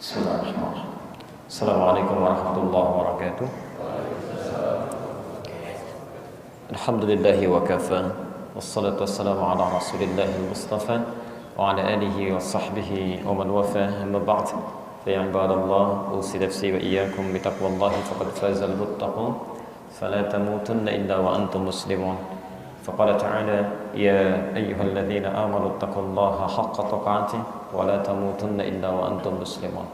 Bismillahirrahmanirrahim. Assalamualaikum warahmatullahi wabarakatuh. Alhamdulillahi wa kafa. Wassalatu wassalamu ala rasulillahi mustafa wa ala alihi wa sahbihi wa man wafa. Amma ba'd. Fa ya ibadallah, usi nafsi wa iyyakum bi taqwallahi faqad faza al-muttaqun. Fala tamutunna illa wa antum muslimun. Faqala ta'ala ya ayyuhalladzina amanu taqullaha haqqa tuqatih wa la tamutunna illa wa antum muslimun.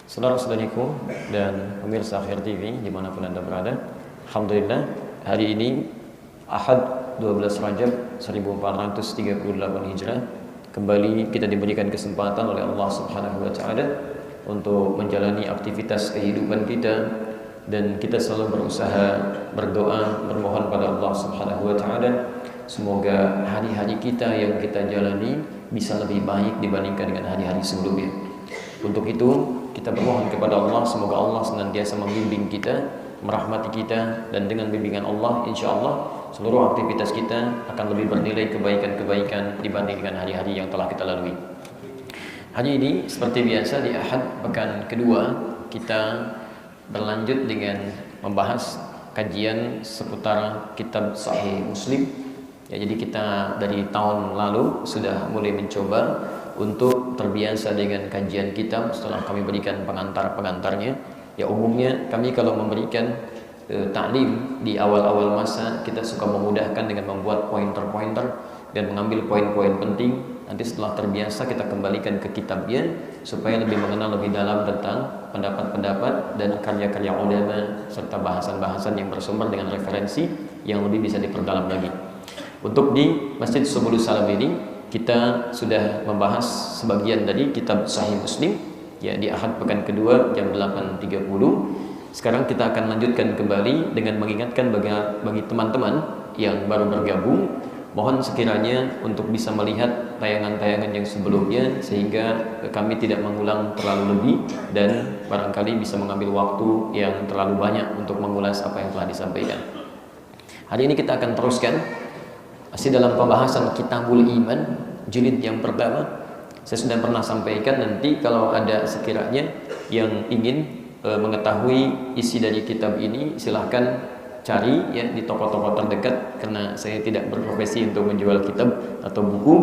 Saudara-saudariku dan pemirsa Akhir TV dimanapun Anda berada, alhamdulillah hari ini Ahad 12 Rajab 1438 Hijrah kembali kita diberikan kesempatan oleh Allah Subhanahu wa taala untuk menjalani aktivitas kehidupan kita, dan kita selalu berusaha berdoa, bermohon pada Allah Subhanahu wa taala semoga hari-hari kita yang kita jalani bisa lebih baik dibandingkan dengan hari-hari sebelumnya. Untuk itu kita bermohon kepada Allah semoga Allah senantiasa membimbing kita, merahmati kita, dan dengan bimbingan Allah insya Allah seluruh aktivitas kita akan lebih bernilai kebaikan-kebaikan dibandingkan hari-hari yang telah kita lalui. Hari ini seperti biasa di Ahad pekan kedua kita berlanjut dengan membahas kajian seputar kitab Sahih Muslim. Ya, jadi kita dari tahun lalu sudah mulai mencoba untuk terbiasa dengan kajian kitab setelah kami berikan pengantar-pengantarnya. Ya, umumnya kami kalau memberikan taklim di awal-awal masa kita suka memudahkan dengan membuat pointer-pointer dan mengambil poin-poin penting. Nanti setelah terbiasa kita kembalikan ke kitabnya supaya lebih mengenal lebih dalam tentang pendapat-pendapat dan karya-karya ulama serta bahasan-bahasan yang bersumber dengan referensi yang lebih bisa diperdalam lagi. Untuk di Masjid Subulus Salam ini kita sudah membahas sebagian dari kitab Sahih Muslim ya di Ahad pekan kedua jam 8.30. Sekarang kita akan lanjutkan kembali dengan mengingatkan bagi teman-teman yang baru bergabung, mohon sekiranya untuk bisa melihat tayangan-tayangan yang sebelumnya sehingga kami tidak mengulang terlalu lebih dan barangkali bisa mengambil waktu yang terlalu banyak untuk mengulas apa yang telah disampaikan. Hari ini kita akan teruskan masih dalam pembahasan Kitabul Iman jilid yang pertama. Saya sudah pernah sampaikan, nanti kalau ada sekiranya yang ingin mengetahui isi dari kitab ini silahkan cari ya di toko-toko terdekat, karena saya tidak berprofesi untuk menjual kitab atau buku.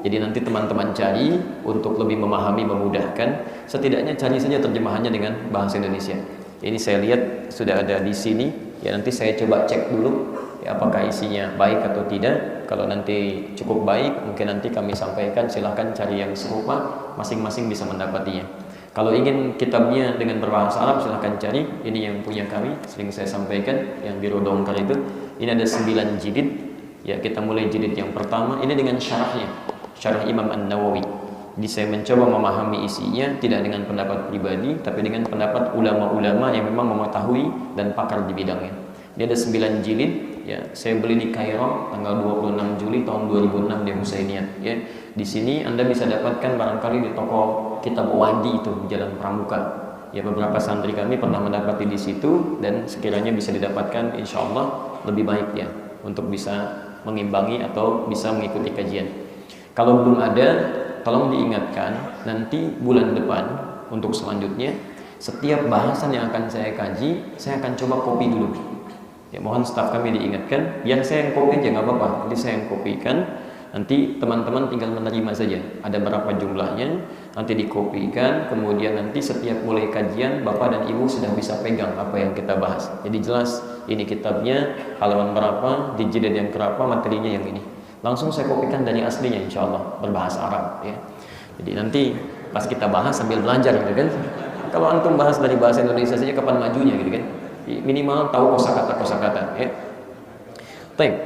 Jadi nanti teman-teman cari untuk lebih memahami, memudahkan, setidaknya cari saja terjemahannya dengan bahasa Indonesia. Ini saya lihat sudah ada di sini ya, nanti saya coba cek dulu ya, apakah isinya baik atau tidak. Kalau nanti cukup baik mungkin nanti kami sampaikan, silahkan cari yang serupa, masing-masing bisa mendapatinya. Kalau ingin kitabnya dengan berbahasa Arab silahkan cari, ini yang punya kami, sering saya sampaikan, yang biru dongkar itu. Ini ada 9 jilid ya, kita mulai jilid yang pertama ini dengan syarahnya, syarah Imam An-Nawawi. Jadi saya mencoba memahami isinya tidak dengan pendapat pribadi tapi dengan pendapat ulama-ulama yang memang mengetahui dan pakar di bidangnya. Ini ada 9 jilid ya, saya beli di Kairo tanggal 26 Juli tahun 2006 di Husainiyah ya. Di sini Anda bisa dapatkan barangkali di toko Kitab Wadi itu di Jalan Pramuka. Ya, beberapa santri kami pernah mendapati di situ dan sekiranya bisa didapatkan insya Allah lebih baik ya untuk bisa mengimbangi atau bisa mengikuti kajian. Kalau belum ada, tolong diingatkan nanti bulan depan untuk selanjutnya setiap bahasan yang akan saya kaji saya akan coba copy dulu. Ya, mohon staf kami diingatkan, yang saya yang copy aja nggak apa-apa, nanti saya yang copykan, nanti teman-teman tinggal menerima saja. Ada berapa jumlahnya, nanti dikopikan, kemudian nanti setiap mulai kajian Bapak dan Ibu sudah bisa pegang apa yang kita bahas. Jadi jelas ini kitabnya halaman berapa, di jilid yang berapa, materinya yang ini. Langsung saya kopikan dari aslinya insya Allah berbahasa Arab ya. Jadi nanti pas kita bahas sambil belajar gitu kan. Kalau antum bahas dari bahasa Indonesia saja kapan majunya gitu kan. Minimal tahu kosakata ya. Baik,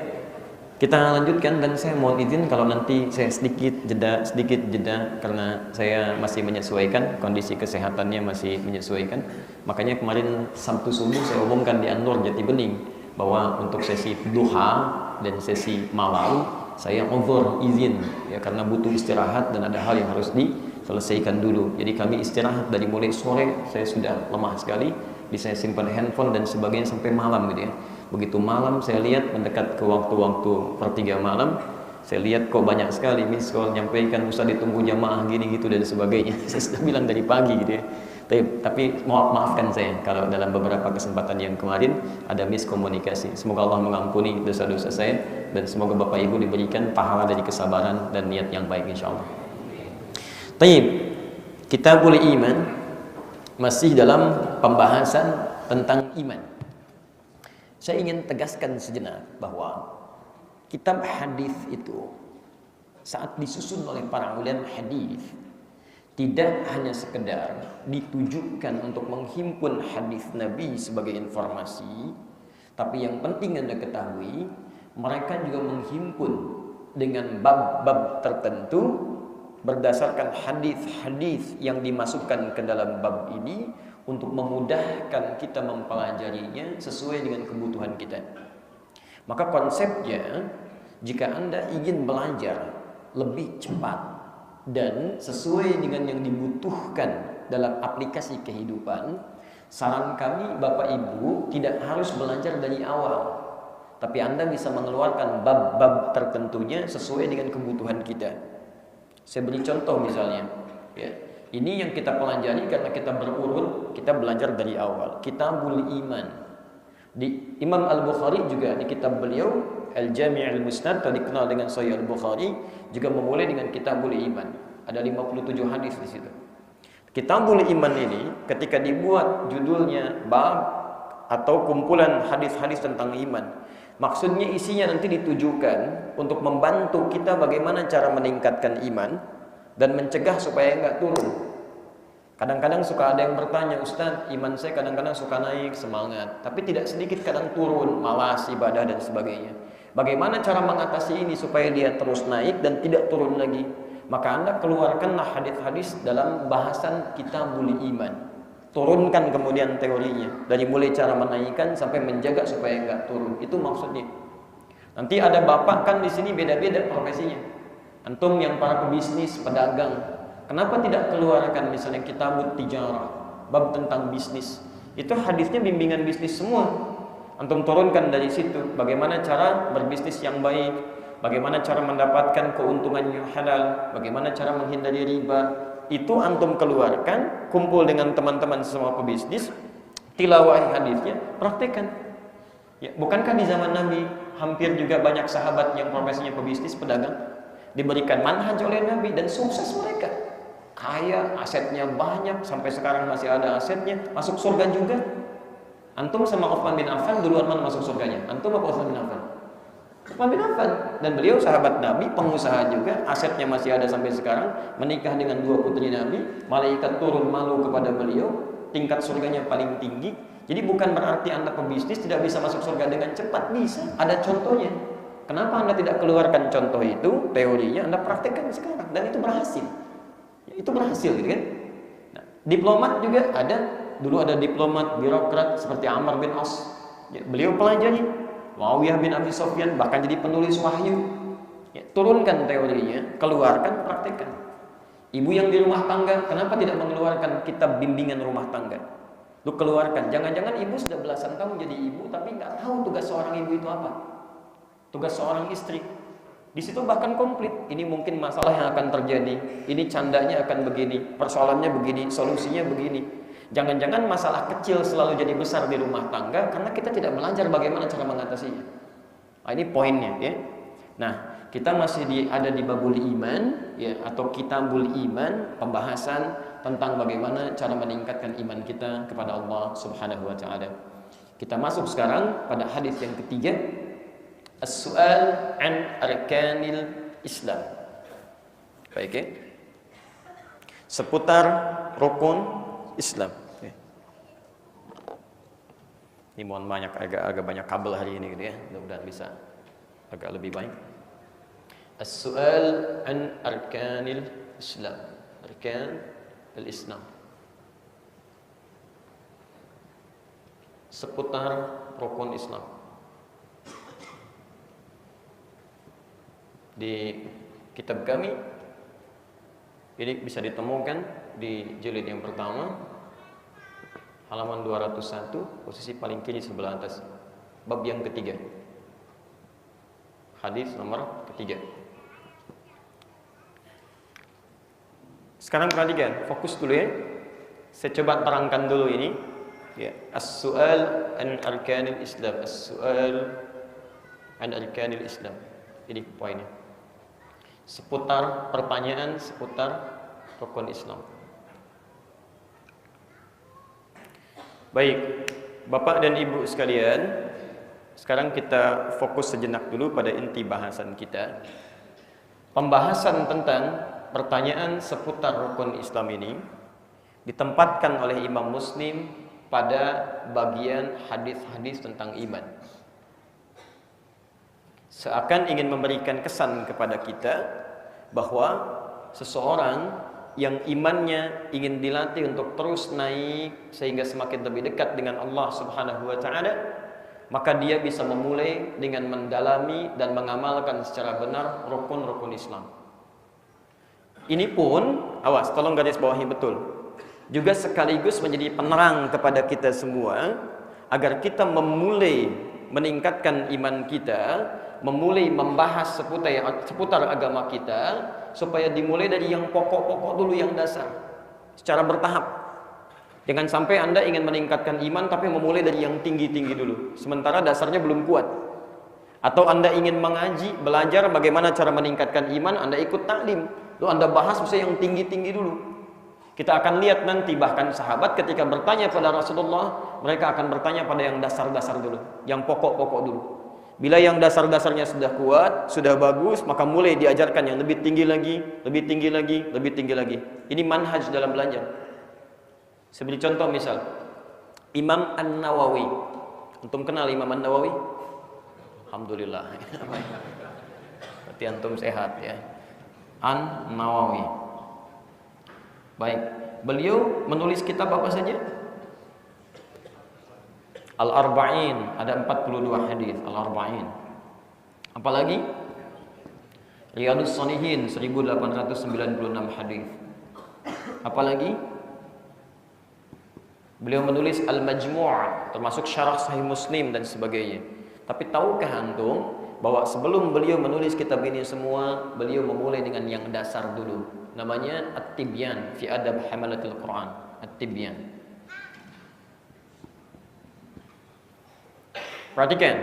kita lanjutkan dan saya mohon izin kalau nanti saya sedikit jeda karena saya masih menyesuaikan, kondisi kesehatannya masih menyesuaikan. Makanya kemarin Sabtu subuh saya umumkan di An-Nur Jati Bening bahwa untuk sesi duha dan sesi malam saya over izin ya, karena butuh istirahat dan ada hal yang harus diselesaikan dulu. Jadi kami istirahat dari mulai sore, saya sudah lemah sekali, bisa simpan handphone dan sebagainya sampai malam gitu ya. Begitu malam saya lihat mendekat ke waktu-waktu 1/3 malam, Saya lihat kok banyak sekali miss call nyampaikan Ustaz ditunggu jamaah gini gitu dan sebagainya. Saya sudah bilang dari pagi gitu ya. Tapi maafkan saya kalau dalam beberapa kesempatan yang kemarin ada miskomunikasi. Semoga Allah mengampuni dosa-dosa saya dan semoga Bapak Ibu diberikan pahala dari kesabaran dan niat yang baik insyaallah. Taib, Kitabul Iman masih dalam pembahasan tentang iman. Saya ingin tegaskan sejenak bahwa kitab hadis itu saat disusun oleh para ulama hadis tidak hanya sekedar ditujukan untuk menghimpun hadis Nabi sebagai informasi, tapi yang penting Anda ketahui, mereka juga menghimpun dengan bab-bab tertentu berdasarkan hadis-hadis yang dimasukkan ke dalam bab ini untuk memudahkan kita mempelajarinya sesuai dengan kebutuhan kita. Maka konsepnya, jika Anda ingin belajar lebih cepat dan sesuai dengan yang dibutuhkan dalam aplikasi kehidupan, saran kami Bapak Ibu tidak harus belajar dari awal, tapi Anda bisa mengeluarkan bab-bab tertentunya sesuai dengan kebutuhan kita. Saya beri contoh misalnya, ya, ini yang kita pelajari karena kita berurut, kita belajar dari awal. Kitabul Iman di Imam Al-Bukhari juga di kitab beliau Al-Jami' Al-Musnad, atau dikenal dengan Sahih Al-Bukhari, juga memulai dengan Kitabul Iman. Ada 57 hadis di situ. Kitabul Iman ini ketika dibuat judulnya bab atau kumpulan hadis-hadis tentang iman, maksudnya isinya nanti ditujukan untuk membantu kita bagaimana cara meningkatkan iman dan mencegah supaya enggak turun. Kadang-kadang suka ada yang bertanya, Ustaz, iman saya kadang-kadang suka naik, semangat, tapi tidak sedikit kadang turun, malas ibadah dan sebagainya. Bagaimana cara mengatasi ini supaya dia terus naik dan tidak turun lagi? Maka Anda keluarkanlah hadis-hadis dalam bahasan Kitabul Iman. Turunkan kemudian teorinya, dari mulai cara menaikkan sampai menjaga supaya enggak turun. Itu maksudnya. Nanti ada bapak kan di sini beda-beda profesinya. Antum yang para pebisnis, pedagang, kenapa tidak keluarkan misalnya Kitabut Tijarah, bab tentang bisnis? Itu hadisnya bimbingan bisnis semua. Antum turunkan dari situ bagaimana cara berbisnis yang baik, bagaimana cara mendapatkan keuntungan yang halal, bagaimana cara menghindari riba. Itu antum keluarkan, kumpul dengan teman-teman semua pebisnis, tilawahi hadisnya, praktekkan. Ya, bukankah di zaman Nabi hampir juga banyak sahabat yang profesinya pebisnis, pedagang, diberikan manhaj oleh Nabi dan sukses mereka. Kaya, asetnya banyak, sampai sekarang masih ada asetnya, masuk surga juga. Antum sama Utsman bin Affan duluan mana masuk surganya? Antum apa Utsman bin Affan? Utsman bin Affan. Dan beliau sahabat Nabi, pengusaha juga, asetnya masih ada sampai sekarang, menikah dengan 2 putri Nabi, malaikat turun malu kepada beliau, tingkat surganya paling tinggi. Jadi bukan berarti Anda pebisnis tidak bisa masuk surga dengan cepat, bisa. Ada contohnya. Kenapa Anda tidak keluarkan contoh itu, teorinya, Anda praktekkan sekarang dan itu berhasil. Ya, itu berhasil gitu kan? Nah, diplomat juga ada. Dulu ada diplomat, birokrat seperti Amr bin As. Ya, beliau pelajari. Muawiyah bin Abi Sufyan bahkan jadi penulis wahyu. Ya, turunkan teorinya, keluarkan, praktekkan. Ibu yang di rumah tangga, kenapa tidak mengeluarkan kitab bimbingan rumah tangga? Lu keluarkan. Jangan-jangan ibu sudah belasan tahun jadi ibu, tapi nggak tahu tugas seorang ibu itu apa. Tugas seorang istri. Di situ bahkan komplit. Ini mungkin masalah yang akan terjadi. Ini candanya akan begini, persoalannya begini, solusinya begini. Jangan-jangan masalah kecil selalu jadi besar di rumah tangga karena kita tidak belajar bagaimana cara mengatasinya. Nah, ini poinnya ya. Nah, kita masih ada di babul iman ya, atau Kitabul Iman, pembahasan tentang bagaimana cara meningkatkan iman kita kepada Allah Subhanahu wa taala. Kita masuk sekarang pada hadis yang ketiga, As-su'al an arkanil Islam. Baik ya. Seputar rukun Islam. Ini mohon agak banyak kabel hari ini gitu ya. Mudah-mudahan bisa agak lebih baik. As-su'al an arkanil Islam. Arkan al-Islam. Seputar rukun Islam. Di kitab kami ini bisa ditemukan di jilid yang pertama, halaman 201, posisi paling kiri sebelah atas, bab yang ketiga, hadis nomor ketiga. Sekarang perhatikan, fokus dulu ya. Saya coba terangkan dulu ini. Ya, as-su'al an arkanil Islam. As-su'al an arkanil Islam. Ini poinnya. Seputar pertanyaan seputar rukun Islam. Baik, Bapak dan Ibu sekalian, sekarang kita fokus sejenak dulu pada inti bahasan kita. Pembahasan tentang pertanyaan seputar rukun Islam ini ditempatkan oleh Imam Muslim pada bagian hadis-hadis tentang iman. Seakan ingin memberikan kesan kepada kita bahwa seseorang yang imannya ingin dilatih untuk terus naik sehingga semakin lebih dekat dengan Allah Subhanahu wa taala, maka dia bisa memulai dengan mendalami dan mengamalkan secara benar rukun-rukun Islam. Ini pun, awas, tolong garis bawahi betul, juga sekaligus menjadi penerang kepada kita semua agar kita memulai meningkatkan iman kita, memulai membahas seputar agama kita, supaya dimulai dari yang pokok-pokok dulu, yang dasar, secara bertahap. Jangan sampai Anda ingin meningkatkan iman tapi memulai dari yang tinggi-tinggi dulu, sementara dasarnya belum kuat. Atau Anda ingin mengaji, belajar bagaimana cara meningkatkan iman, Anda ikut taklim, lalu Anda bahas misalnya yang tinggi-tinggi dulu. Kita akan lihat nanti bahkan sahabat ketika bertanya pada Rasulullah, mereka akan bertanya pada yang dasar-dasar dulu, yang pokok-pokok dulu. Bila yang dasar-dasarnya sudah kuat, sudah bagus, maka mulai diajarkan yang lebih tinggi lagi, lebih tinggi lagi, lebih tinggi lagi. Ini manhaj dalam belajar. Seperti contoh misal, Imam An-Nawawi. Antum kenal Imam An-Nawawi? Alhamdulillah. Berarti antum sehat ya. An-Nawawi. Baik, beliau menulis kitab apa saja? Al-Arba'in, ada 42 hadis Al-Arba'in. Apalagi? Riyadhus Shalihin 1896 hadis. Apalagi? Beliau menulis Al-Majmu', termasuk syarah Sahih Muslim dan sebagainya. Tapi tahukah antum bahwa sebelum beliau menulis kitab ini semua, beliau memulai dengan yang dasar dulu. Namanya At-Tibyan fi Adab Hamalatil Quran. At-Tibyan. Perhatikan,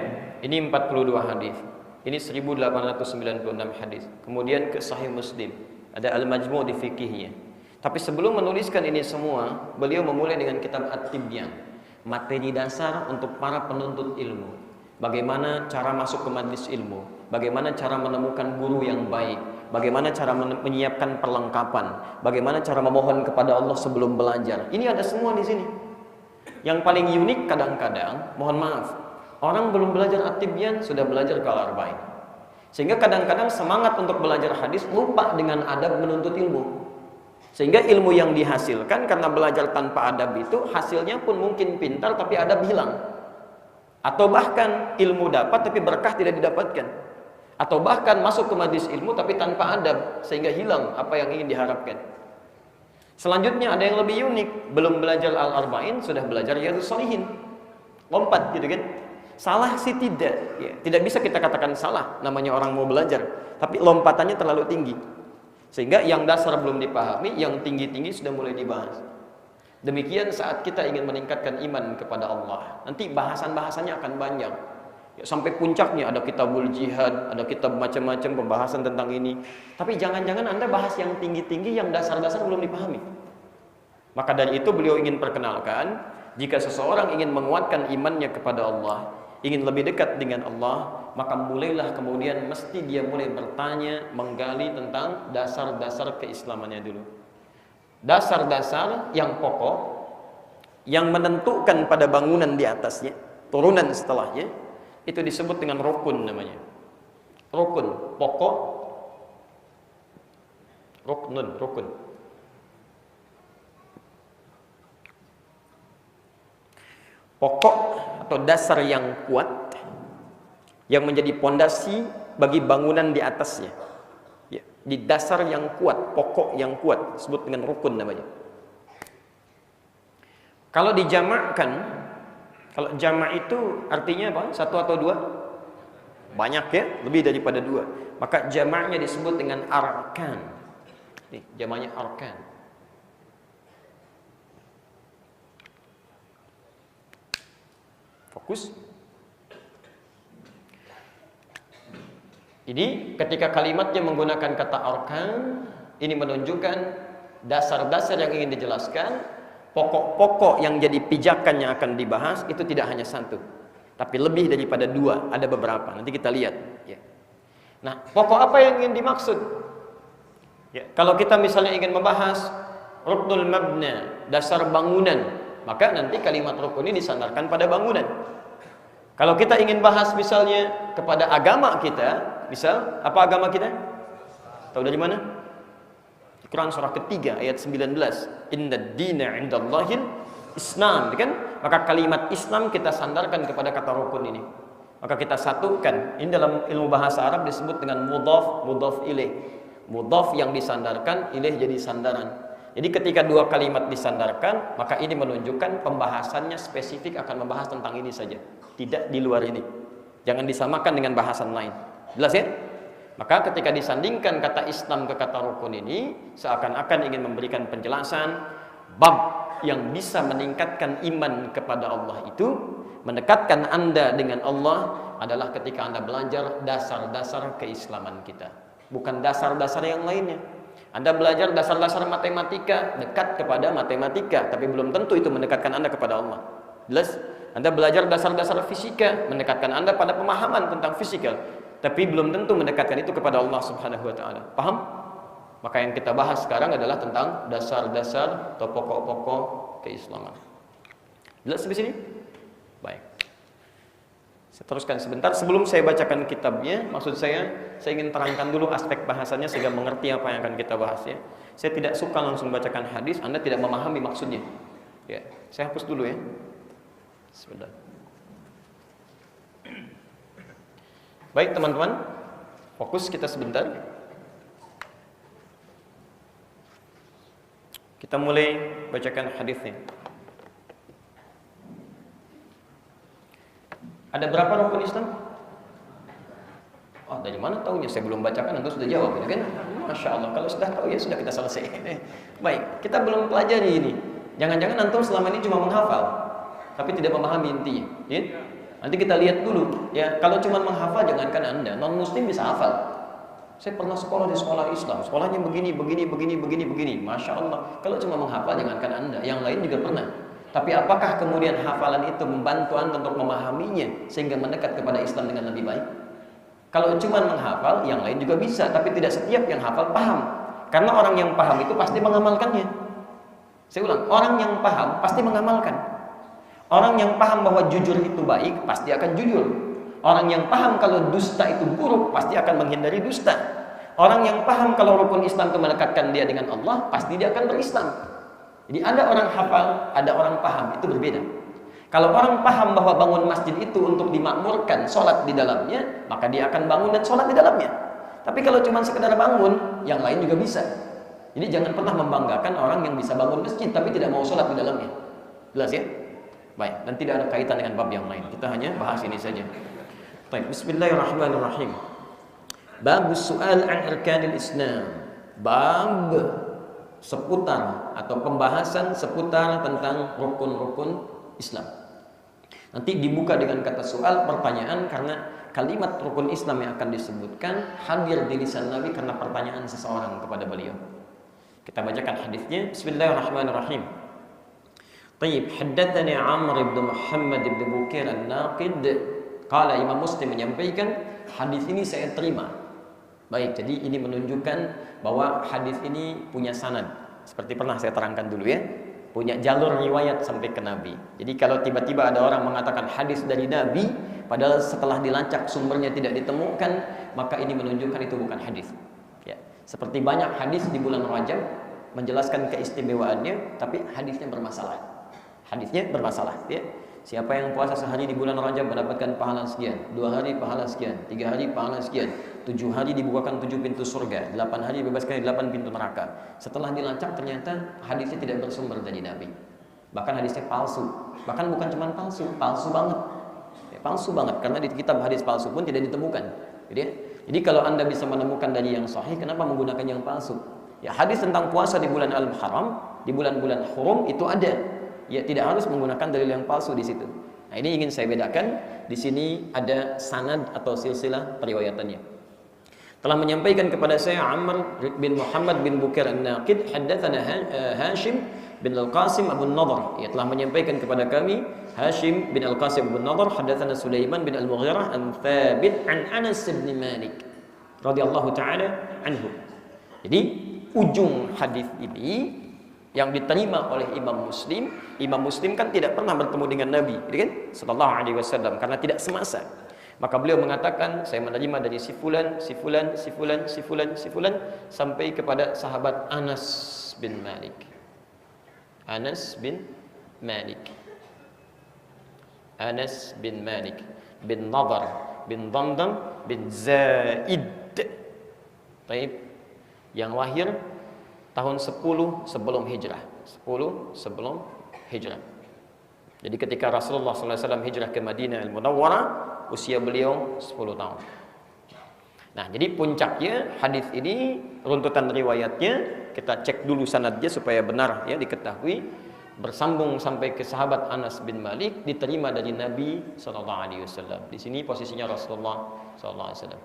ini 42 hadis. Ini 1896 hadis. Kemudian ke Sahih Muslim, ada Al-Majmu' di fikihnya. Tapi sebelum menuliskan ini semua, beliau memulai dengan kitab At-Tibyan, materi dasar untuk para penuntut ilmu. Bagaimana cara masuk ke majelis ilmu, bagaimana cara menemukan guru yang baik, bagaimana cara menyiapkan perlengkapan, bagaimana cara memohon kepada Allah sebelum belajar. Ini ada semua di sini. Yang paling unik kadang-kadang, mohon maaf, orang belum belajar At-Tibyan sudah belajar ke Al-Arba'in. Sehingga kadang-kadang semangat untuk belajar hadis lupa dengan adab menuntut ilmu. Sehingga ilmu yang dihasilkan karena belajar tanpa adab itu hasilnya pun mungkin pintar tapi adab hilang. Atau bahkan ilmu dapat tapi berkah tidak didapatkan. Atau bahkan masuk ke majelis ilmu tapi tanpa adab sehingga hilang apa yang ingin diharapkan. Selanjutnya ada yang lebih unik, belum belajar Al-Arba'in sudah belajar Riyadhus Shalihin. Lompat gitu kan. Salah sih tidak, ya, tidak bisa kita katakan salah, namanya orang mau belajar, tapi lompatannya terlalu tinggi. Sehingga yang dasar belum dipahami, yang tinggi-tinggi sudah mulai dibahas. Demikian saat kita ingin meningkatkan iman kepada Allah, nanti bahasan-bahasannya akan banyak. Ya, sampai puncaknya ada kitabul jihad, ada kitab macam-macam pembahasan tentang ini. Tapi jangan-jangan Anda bahas yang tinggi-tinggi, yang dasar-dasar belum dipahami. Maka dari itu beliau ingin perkenalkan, jika seseorang ingin menguatkan imannya kepada Allah, ingin lebih dekat dengan Allah, maka mulailah kemudian mesti dia mulai bertanya, menggali tentang dasar-dasar keislamannya dulu. Dasar-dasar yang pokok, yang menentukan pada bangunan di atasnya, turunan setelahnya, itu disebut dengan rukun namanya. Rukun, pokok, ruknun, rukun. Pokok atau dasar yang kuat, yang menjadi pondasi bagi bangunan di atasnya. Ya, di dasar yang kuat, pokok yang kuat, disebut dengan rukun namanya. Kalau dijamakkan, kalau jamak itu artinya apa? Satu atau dua? Banyak ya, lebih daripada dua. Maka jamaknya disebut dengan arkan. Nih, jamaknya arkan. Fokus. Ini ketika kalimatnya menggunakan kata arkan, ini menunjukkan dasar-dasar yang ingin dijelaskan, pokok-pokok yang jadi pijakan yang akan dibahas itu tidak hanya satu, tapi lebih daripada dua, ada beberapa. Nanti kita lihat. Ya. Nah, pokok apa yang ingin dimaksud? Ya, kalau kita misalnya ingin membahas ruknul mabna, dasar bangunan, maka nanti kalimat rukun ini disandarkan pada bangunan. Kalau kita ingin bahas misalnya kepada agama kita, misal apa agama kita? Tahu dari mana? Quran surah ketiga ayat 19. Innad dina 'indallahil Islam, kan? Maka kalimat Islam kita sandarkan kepada kata rukun ini. Maka kita satukan. Ini dalam ilmu bahasa Arab disebut dengan mudhaf, mudhaf ilaih. Mudhaf yang disandarkan, ilaih jadi sandaran. Jadi ketika dua kalimat disandarkan, maka ini menunjukkan pembahasannya spesifik akan membahas tentang ini saja, tidak di luar ini. Jangan disamakan dengan bahasan lain. Jelas ya? Maka ketika disandingkan kata Islam ke kata rukun ini, seakan-akan ingin memberikan penjelasan bab yang bisa meningkatkan iman kepada Allah itu, mendekatkan Anda dengan Allah adalah ketika Anda belajar dasar-dasar keislaman kita, bukan dasar-dasar yang lainnya. Anda belajar dasar-dasar matematika, dekat kepada matematika, tapi belum tentu itu mendekatkan Anda kepada Allah. Jelas? Anda belajar dasar-dasar fisika, mendekatkan Anda pada pemahaman tentang fisikal, tapi belum tentu mendekatkan itu kepada Allah Subhanahu wa taala. Paham? Maka yang kita bahas sekarang adalah tentang dasar-dasar atau pokok-pokok keislaman. Jelas di sini? Baik. Saya teruskan sebentar sebelum saya bacakan kitabnya. Maksud saya ingin terangkan dulu aspek bahasanya sehingga mengerti apa yang akan kita bahas ya. Saya tidak suka langsung bacakan hadis, Anda tidak memahami maksudnya. Ya, saya hapus dulu ya. Sebentar. Baik teman-teman, fokus kita sebentar. Kita mulai bacakan hadisnya. Ada berapa rukun Islam? Oh, dari mana tahunya? Saya belum bacakan, Anda sudah jawab, ya kan? Masya Allah, kalau sudah tahu ya sudah kita selesai. Baik, kita belum pelajari ini. Jangan-jangan antum selama ini cuma menghafal, tapi tidak memahami intinya. Ya? Nanti kita lihat dulu. Ya, kalau cuma menghafal, jangankan Anda, non Muslim bisa hafal. Saya pernah sekolah di sekolah Islam, sekolahnya begini. Masya Allah. Kalau cuma menghafal, jangankan Anda, yang lain juga pernah. Tapi apakah kemudian hafalan itu membantu Anda untuk memahaminya sehingga mendekat kepada Islam dengan lebih baik? Kalau cuma menghafal, yang lain juga bisa, tapi tidak setiap yang hafal paham. Karena orang yang paham itu pasti mengamalkannya. Saya ulang, orang yang paham pasti mengamalkan. Orang yang paham bahwa jujur itu baik, pasti akan jujur. Orang yang paham kalau dusta itu buruk, pasti akan menghindari dusta. Orang yang paham kalau rukun Islam itu mendekatkan dia dengan Allah, pasti dia akan berislam. Jadi ada orang hafal, ada orang paham, itu berbeda. Kalau orang paham bahwa bangun masjid itu untuk dimakmurkan, sholat di dalamnya, maka dia akan bangun dan sholat di dalamnya. Tapi kalau cuma sekedar bangun, yang lain juga bisa. Jadi jangan pernah membanggakan orang yang bisa bangun masjid, tapi tidak mau sholat di dalamnya. Jelas ya? Baik, dan tidak ada kaitan dengan bab yang lain. Kita hanya bahas ini saja. Baik, bismillahirrahmanirrahim. Bab su'al an arkanil Islam. Bab seputar atau pembahasan seputar tentang rukun-rukun Islam. Nanti dibuka dengan kata soal, pertanyaan, karena kalimat rukun Islam yang akan disebutkan hadir di lisan Nabi karena pertanyaan seseorang kepada beliau. Kita bacakan hadisnya. Bismillahirrahmanirrahim. Tayyib, haddatsani Amr bin Muhammad bin Bukir An-Naqid. Qala, Imam Muslim menyampaikan, hadis ini saya terima. Baik, jadi ini menunjukkan bahwa hadis ini punya sanad. Seperti pernah saya terangkan dulu ya. Punya jalur riwayat sampai ke Nabi. Jadi kalau tiba-tiba ada orang mengatakan hadis dari Nabi, padahal setelah dilacak sumbernya tidak ditemukan, maka ini menunjukkan itu bukan hadis. Ya. Seperti banyak hadis di bulan Rajab menjelaskan keistimewaannya, tapi hadisnya bermasalah. Hadisnya bermasalah. Ya. Siapa yang puasa sehari di bulan Rajab mendapatkan pahala sekian, 2 hari pahala sekian, 3 hari pahala sekian, 7 hari dibukakan 7 pintu surga, 8 hari dibebaskan 8 pintu neraka. Setelah dilacak ternyata hadisnya tidak bersumber dari Nabi. Bahkan hadisnya palsu. Bahkan bukan cuma palsu, palsu banget. Ya, palsu banget, karena di kitab hadis palsu pun tidak ditemukan. Jadi kalau Anda bisa menemukan dari yang sahih, kenapa menggunakan yang palsu? Ya, hadis tentang puasa di bulan Al-Muharram, di bulan-bulan hurum itu ada. Ya, tidak harus menggunakan dalil yang palsu di situ. Nah, ini ingin saya bedakan. Di sini ada sanad atau silsilah periwayatannya. Telah menyampaikan kepada saya Amr bin Muhammad bin Bukair An-Naqid, haddatsana Hashim bin Al-Qasim Abu Nadhr. Ia telah menyampaikan kepada kami Hashim bin Al-Qasim Abu Nadhr, haddatsana Sulaiman bin Al-Mughirah an Thabit an Anas bin Malik radhiyallahu taala anhu. Jadi ujung hadis ini yang diterima oleh Imam Muslim kan tidak pernah bertemu dengan Nabi, gitu kan? Sallallahu alaihi wasallam, karena tidak semasa. Maka beliau mengatakan, saya menerima dari si fulan sampai kepada sahabat Anas bin Malik. Anas bin Malik bin Nadhr bin Damdam bin Zaid. Baik, yang lahir tahun 10 sebelum hijrah. 10 sebelum hijrah. Jadi ketika Rasulullah SAW hijrah ke Madinah Al-Munawwarah, usia beliau 10 tahun. Nah, jadi puncaknya hadis ini, runtutan riwayatnya, kita cek dulu sanadnya supaya benar ya diketahui. Bersambung sampai ke sahabat Anas bin Malik, diterima dari Nabi SAW. Di sini posisinya Rasulullah SAW.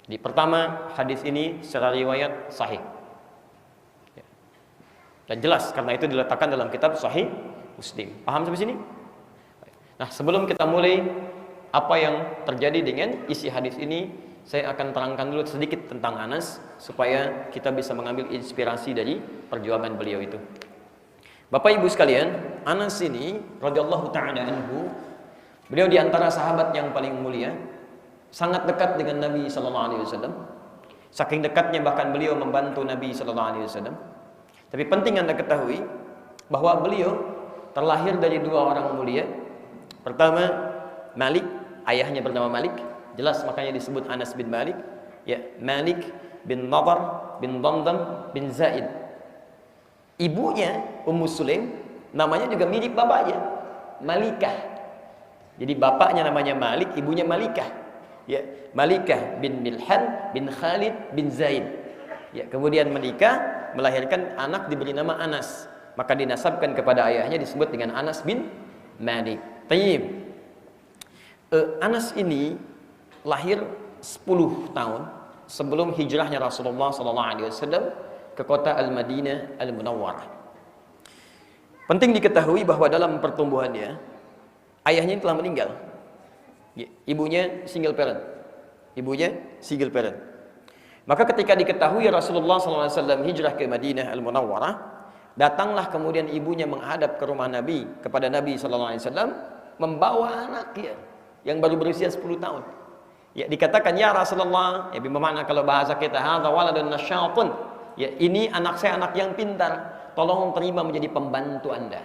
Di pertama, hadis ini secara riwayat sahih. Dan jelas, karena itu diletakkan dalam kitab Sahih Muslim. Paham sampai sini? Nah, sebelum kita mulai apa yang terjadi dengan isi hadis ini, saya akan terangkan dulu sedikit tentang Anas supaya kita bisa mengambil inspirasi dari perjuangan beliau itu. Bapak Ibu sekalian, Anas ini radhiyallahu taala anhu, beliau di antara sahabat yang paling mulia, sangat dekat dengan Nabi sallallahu alaihi wasallam. Saking dekatnya bahkan beliau membantu Nabi sallallahu alaihi wasallam. Tapi penting Anda ketahui bahwa beliau terlahir dari dua orang mulia. Pertama, Malik, ayahnya bernama Malik, jelas makanya disebut Anas bin Malik. Ya, Malik bin Nadhr bin Damdam bin Zaid. Ibunya Ummu Sulaim, namanya juga mirip bapaknya, Malikah. Jadi bapaknya namanya Malik, ibunya Malikah. Ya, Malikah bin Milhan bin Khalid bin Zaid. Ya, kemudian menikah, melahirkan anak diberi nama Anas, maka dinasabkan kepada ayahnya disebut dengan Anas bin Malik. Tayyib. Anas ini lahir 10 tahun sebelum hijrahnya Rasulullah SAW ke kota Al-Madinah Al-Munawwarah. Penting diketahui bahwa dalam pertumbuhannya ayahnya telah meninggal. Ibunya single parent. Maka ketika diketahui Rasulullah SAW hijrah ke Madinah Al-Munawwarah, datanglah kemudian ibunya menghadap ke rumah Nabi, kepada Nabi SAW, membawa anaknya yang baru berusia 10 tahun. Ya, dikatakan, ya Rasulullah, ya bermakna kalau bahasa kita, hadza waladun nasyatun. Ya, ini anak saya, anak yang pintar. Tolong terima menjadi pembantu Anda.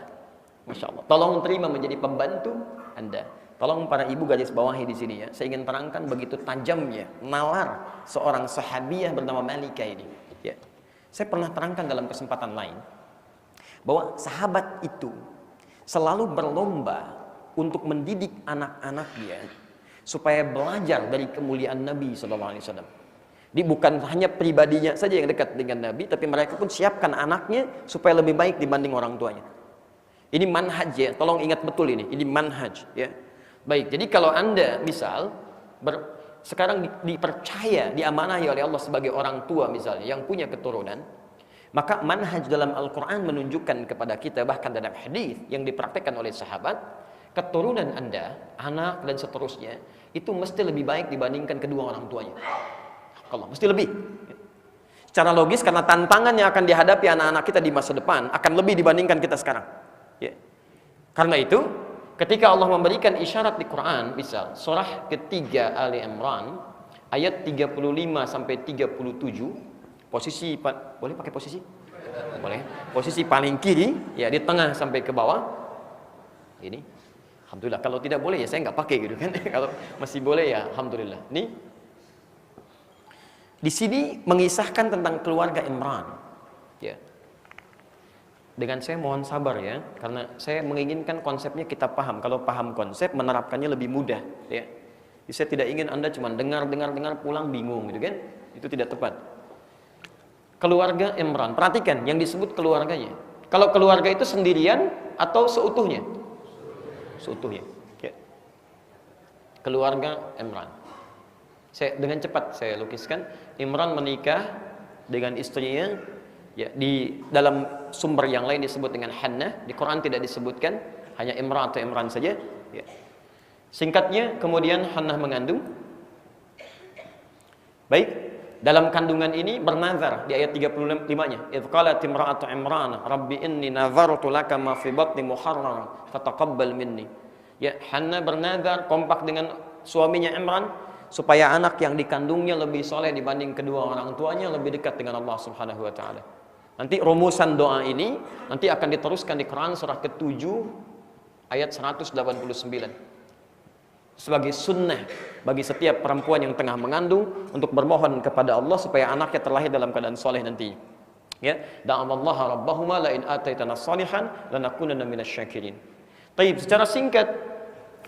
Masya Allah. Tolong terima menjadi pembantu Anda. Tolong para ibu garis bawahi di sini ya. Saya ingin terangkan begitu tajamnya nalar seorang sahabiah bernama Malikah ini. Ya. Saya pernah terangkan dalam kesempatan lain bahwa sahabat itu selalu berlomba untuk mendidik anak-anaknya supaya belajar dari kemuliaan Nabi SAW. Jadi bukan hanya pribadinya saja yang dekat dengan Nabi, tapi mereka pun siapkan anaknya supaya lebih baik dibanding orang tuanya. Ini manhaj ya, tolong ingat betul ini manhaj ya. Baik, jadi kalau Anda misal sekarang dipercaya, diamanahi oleh Allah sebagai orang tua misalnya yang punya keturunan, maka manhaj dalam Al-Quran menunjukkan kepada kita, bahkan dalam hadis yang dipraktekkan oleh sahabat, keturunan Anda, anak dan seterusnya, itu mesti lebih baik dibandingkan kedua orang tuanya. Kalau mesti lebih. Secara logis, karena tantangan yang akan dihadapi anak-anak kita di masa depan akan lebih dibandingkan kita sekarang. Ya. Karena itu, ketika Allah memberikan isyarat di Quran, misal surah ketiga Ali Imran ayat 35 sampai 37, posisi boleh pakai posisi? Boleh. Posisi paling kiri, ya di tengah sampai ke bawah. Ini, alhamdulillah. Kalau tidak boleh ya saya nggak pakai gitu kan. Kalau masih boleh ya alhamdulillah. Nih, di sini mengisahkan tentang keluarga Imran. Ya. Dengan saya mohon sabar ya, karena saya menginginkan konsepnya kita paham. Kalau paham konsep, menerapkannya lebih mudah ya. Jadi saya tidak ingin Anda cuma dengar pulang bingung gitu kan. Itu tidak tepat. Keluarga Imran, perhatikan yang disebut keluarganya. Kalau keluarga itu sendirian atau seutuhnya? seutuhnya. Ya. Keluarga Imran. Dengan cepat saya lukiskan, Imran menikah dengan istrinya, ya, di dalam sumber yang lain disebut dengan Hannah, di Quran tidak disebutkan, hanya Imran atau Imran saja. Ya. Singkatnya, kemudian Hannah mengandung. Baik, dalam kandungan ini bernazar di ayat 35-nya. Idz qalat imra'atu Imran, "Rabbi inni nazartu laka ma fi batni muharraran fataqabbal minni." Ya, Hannah bernazar kompak dengan suaminya Imran supaya anak yang dikandungnya lebih soleh dibanding kedua orang tuanya, lebih dekat dengan Allah Subhanahu wa taala. Nanti rumusan doa ini nanti akan diteruskan di Quran surah ke-7 ayat 189. Sebagai sunnah bagi setiap perempuan yang tengah mengandung untuk bermohon kepada Allah supaya anaknya terlahir dalam keadaan soleh nanti. Ya, da'amallaha rabbahuma la in ataitana shalihan lanakunanna minasyakirin. Baik, secara singkat,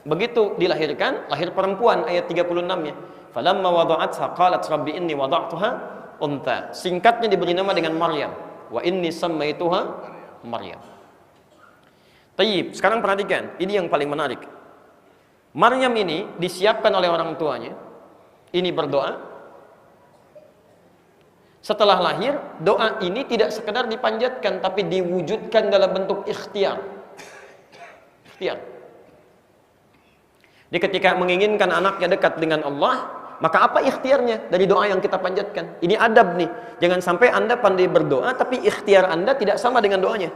begitu dilahirkan, lahir perempuan ayat 36-nya. Falamma wada'atha qalat rabbi inni wada'tuha untha. Singkatnya diberi nama dengan Maryam. Wa inni sammaituha Maryam. Baik, sekarang perhatikan, ini yang paling menarik. Maryam ini disiapkan oleh orang tuanya. Ini berdoa. Setelah lahir, doa ini tidak sekedar dipanjatkan, tapi diwujudkan dalam bentuk ikhtiar. Ikhtiar. Jadi ketika menginginkan anaknya dekat dengan Allah, maka apa ikhtiarnya dari doa yang kita panjatkan? Ini adab nih. Jangan sampai Anda pandai berdoa, tapi ikhtiar Anda tidak sama dengan doanya.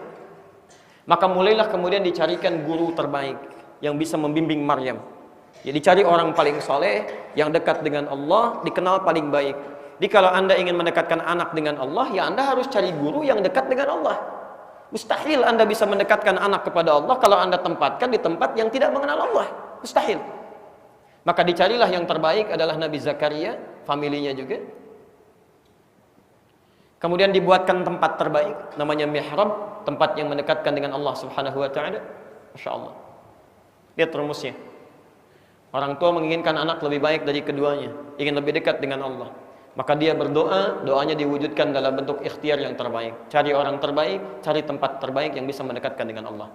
Maka mulailah kemudian dicarikan guru terbaik yang bisa membimbing Maryam. Ya, dicari orang paling soleh, yang dekat dengan Allah, dikenal paling baik. Jadi kalau Anda ingin mendekatkan anak dengan Allah, ya Anda harus cari guru yang dekat dengan Allah. Mustahil Anda bisa mendekatkan anak kepada Allah kalau Anda tempatkan di tempat yang tidak mengenal Allah. Mustahil. Maka dicarilah yang terbaik adalah Nabi Zakaria, familinya juga. Kemudian dibuatkan tempat terbaik, namanya mihrab, tempat yang mendekatkan dengan Allah Subhanahu wa taala. Masya Allah. Lihat rumusnya. Orang tua menginginkan anak lebih baik dari keduanya, ingin lebih dekat dengan Allah. Maka dia berdoa, doanya diwujudkan dalam bentuk ikhtiar yang terbaik. Cari orang terbaik, cari tempat terbaik yang bisa mendekatkan dengan Allah.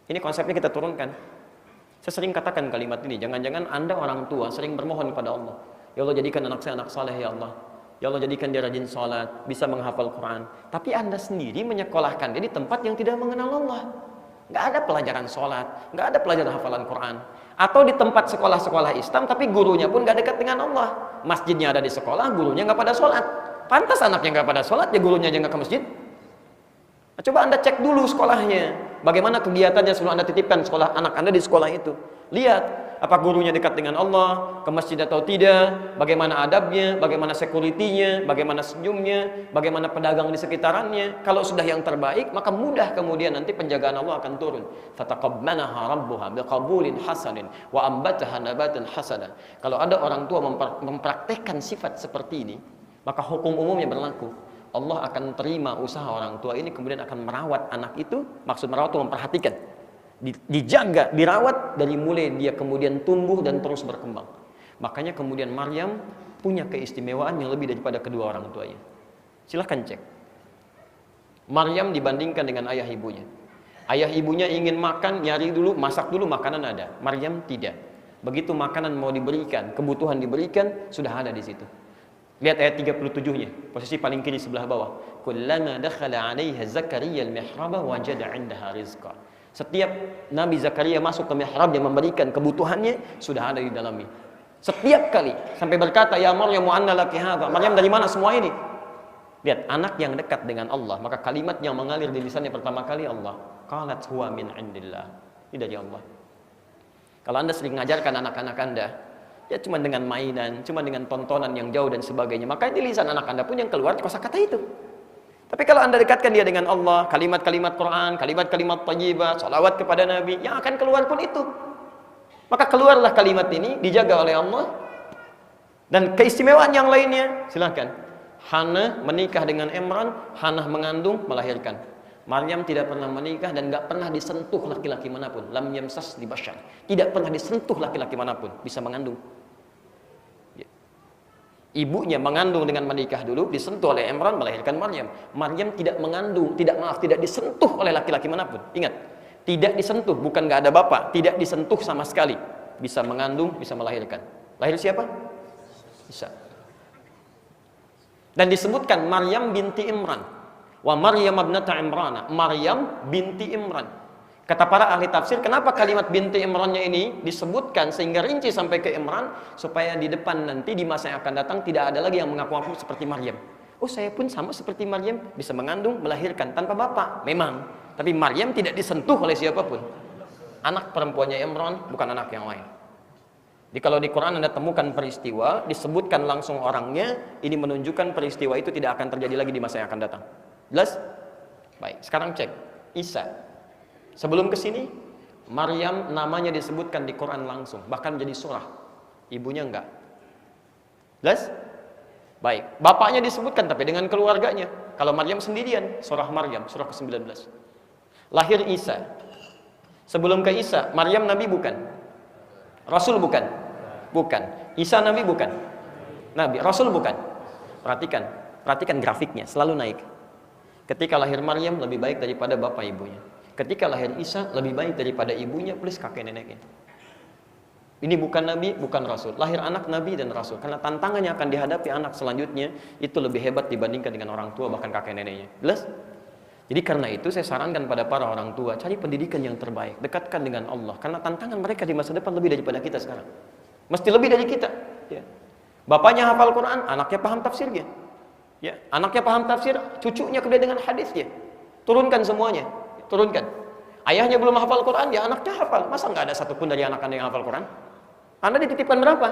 Ini konsepnya kita turunkan. Saya sering katakan kalimat ini, jangan-jangan Anda orang tua sering bermohon kepada Allah. Ya Allah, jadikan anak saya anak saleh ya Allah. Ya Allah, jadikan dia rajin sholat, bisa menghafal Quran. Tapi Anda sendiri menyekolahkan dia di tempat yang tidak mengenal Allah. Nggak ada pelajaran sholat, nggak ada pelajaran hafalan Quran. Atau di tempat sekolah-sekolah Islam, tapi gurunya pun nggak dekat dengan Allah. Masjidnya ada di sekolah, gurunya nggak pada sholat. Pantas anaknya nggak pada sholat, ya gurunya aja nggak ke masjid. Nah, coba Anda cek dulu sekolahnya. Bagaimana kegiatannya sebelum Anda titipkan sekolah anak Anda di sekolah itu. Lihat, apa gurunya dekat dengan Allah, ke masjid atau tidak, bagaimana adabnya, bagaimana security-nya, bagaimana senyumnya, bagaimana pedagang di sekitarannya. Kalau sudah yang terbaik, maka mudah kemudian nanti penjagaan Allah akan turun. Fataqabbalaha rabbuha biqabulin hasanin wa ambataha nabatan hasana. Kalau ada orang tua mempraktekkan sifat seperti ini, maka hukum umumnya berlaku. Allah akan terima usaha orang tua ini, kemudian akan merawat anak itu. Maksud merawat itu memperhatikan, dijaga, dirawat dari mulai dia kemudian tumbuh dan terus berkembang. Makanya kemudian Maryam punya keistimewaan yang lebih daripada kedua orang tuanya. Silahkan cek. Maryam dibandingkan dengan ayah ibunya. Ayah ibunya ingin makan, nyari dulu, masak dulu, makanan ada. Maryam tidak. Begitu makanan mau diberikan, kebutuhan diberikan, sudah ada di situ. Lihat ayat 37-nya, posisi paling kiri sebelah bawah. Kullama dakhala 'alaiha Zakaria al-mihraba wajada 'indaha rizqa. Setiap Nabi Zakaria masuk ke mihrab yang memberikan kebutuhannya, sudah ada di dalamnya. Setiap kali sampai berkata, "Ya Maryam, anna laki hadza?" Maryam, dari mana semua ini? Lihat, anak yang dekat dengan Allah, maka kalimat yang mengalir di lisannya pertama kali Allah. Qalat huwa min 'indillah. Ini dari Allah. Kalau Anda sering mengajarkan anak-anak Anda, ya cuma dengan mainan, cuma dengan tontonan yang jauh dan sebagainya, maka di lisan anak Anda pun yang keluar kosakata itu. Tapi kalau Anda dekatkan dia dengan Allah, kalimat-kalimat Quran, kalimat-kalimat thayyibah, salawat kepada Nabi, yang akan keluar pun itu. Maka keluarlah kalimat ini, dijaga oleh Allah. Dan keistimewaan yang lainnya, silakan. Hannah menikah dengan Imran, Hannah mengandung, melahirkan. Maryam tidak pernah menikah dan nggak pernah disentuh laki-laki manapun. Lam yamsas li bashar. Tidak pernah disentuh laki-laki manapun, bisa mengandung. Ibunya mengandung dengan menikah dulu, disentuh oleh Imran, melahirkan Maryam. Maryam tidak mengandung, tidak disentuh oleh laki-laki manapun. Ingat, Tidak disentuh, bukan nggak ada bapak, tidak disentuh sama sekali. Bisa mengandung, bisa melahirkan. Lahir siapa? Isa. Dan disebutkan Maryam binti Imran. Wa Maryam ibnata Imran. Maryam binti Imran. Kata para ahli tafsir, kenapa kalimat binti Imrannya ini disebutkan sehingga rinci sampai ke Imran, supaya di depan nanti di masa yang akan datang tidak ada lagi yang mengaku-ngaku seperti Maryam. Oh, saya pun sama seperti Maryam, bisa mengandung, melahirkan tanpa bapak. Memang, tapi Maryam tidak disentuh oleh siapapun. Anak perempuannya Imran bukan anak yang lain. Jadi kalau di Quran Anda temukan peristiwa, disebutkan langsung orangnya, ini menunjukkan peristiwa itu tidak akan terjadi lagi di masa yang akan datang. Jelas? Baik, sekarang cek Isa. Sebelum ke sini, Maryam namanya disebutkan di Quran langsung, bahkan menjadi surah. Ibunya enggak. Jelas? Baik, bapaknya disebutkan tapi dengan keluarganya. Kalau Maryam sendirian, surah Maryam, surah ke-19. Lahir Isa. Sebelum ke Isa, Maryam nabi bukan? Rasul bukan? Bukan. Isa nabi bukan? Nabi. Rasul bukan? Perhatikan grafiknya, selalu naik. Ketika lahir Maryam lebih baik daripada bapak ibunya. Ketika lahir Isa lebih baik daripada ibunya plus kakek neneknya. Ini bukan nabi, bukan rasul. Lahir anak nabi dan rasul. Karena tantangan yang akan dihadapi anak selanjutnya itu lebih hebat dibandingkan dengan orang tua bahkan kakek neneknya. Jelas? Jadi karena itu saya sarankan pada para orang tua, cari pendidikan yang terbaik, dekatkan dengan Allah. Karena tantangan mereka di masa depan lebih daripada kita sekarang. Mesti lebih dari kita. Ya. Bapaknya hafal Quran, anaknya paham tafsirnya. Ya. Anaknya paham tafsir, cucunya kemudian dengan hadisnya. Turunkan semuanya. Turunkan. Ayahnya belum hafal Quran, ya anaknya hafal. Masa nggak ada satupun dari anak Anda yang hafal Quran? Anda dititipkan berapa?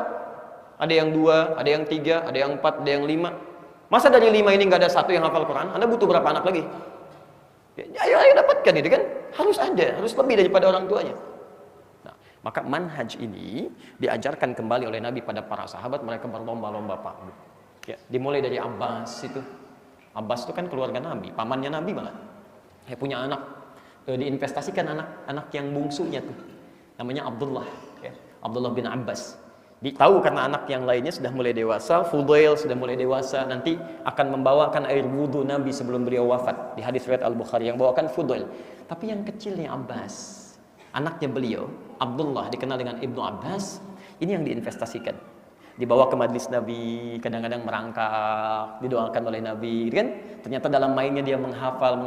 Ada yang 2, ada yang 3, ada yang 4, ada yang 5. Masa dari 5 ini nggak ada satu yang hafal Quran? Anda butuh berapa anak lagi? Ya, ayo dapatkan itu kan. Harus ada, harus lebih daripada orang tuanya. Nah, maka manhaj ini diajarkan kembali oleh Nabi pada para sahabat, mereka berlomba-lomba Pak. Ya, dimulai dari Abbas itu. Abbas itu kan keluarga Nabi, pamannya Nabi malah. Dia punya anak. Diinvestasikan anak yang bungsunya tuh. Namanya Abdullah, ya. Abdullah bin Abbas. Tahu karena anak yang lainnya sudah mulai dewasa, Fudail sudah mulai dewasa, nanti akan membawakan air wudhu Nabi sebelum beliau wafat. Di hadis riwayat Al-Bukhari yang bawakan Fudail. Tapi yang kecilnya Abbas, anaknya beliau, Abdullah dikenal dengan Ibnu Abbas, ini yang diinvestasikan. Dibawa ke majlis Nabi, kadang-kadang merangkak, didoakan oleh Nabi, kan? Ternyata dalam mainnya dia menghafal.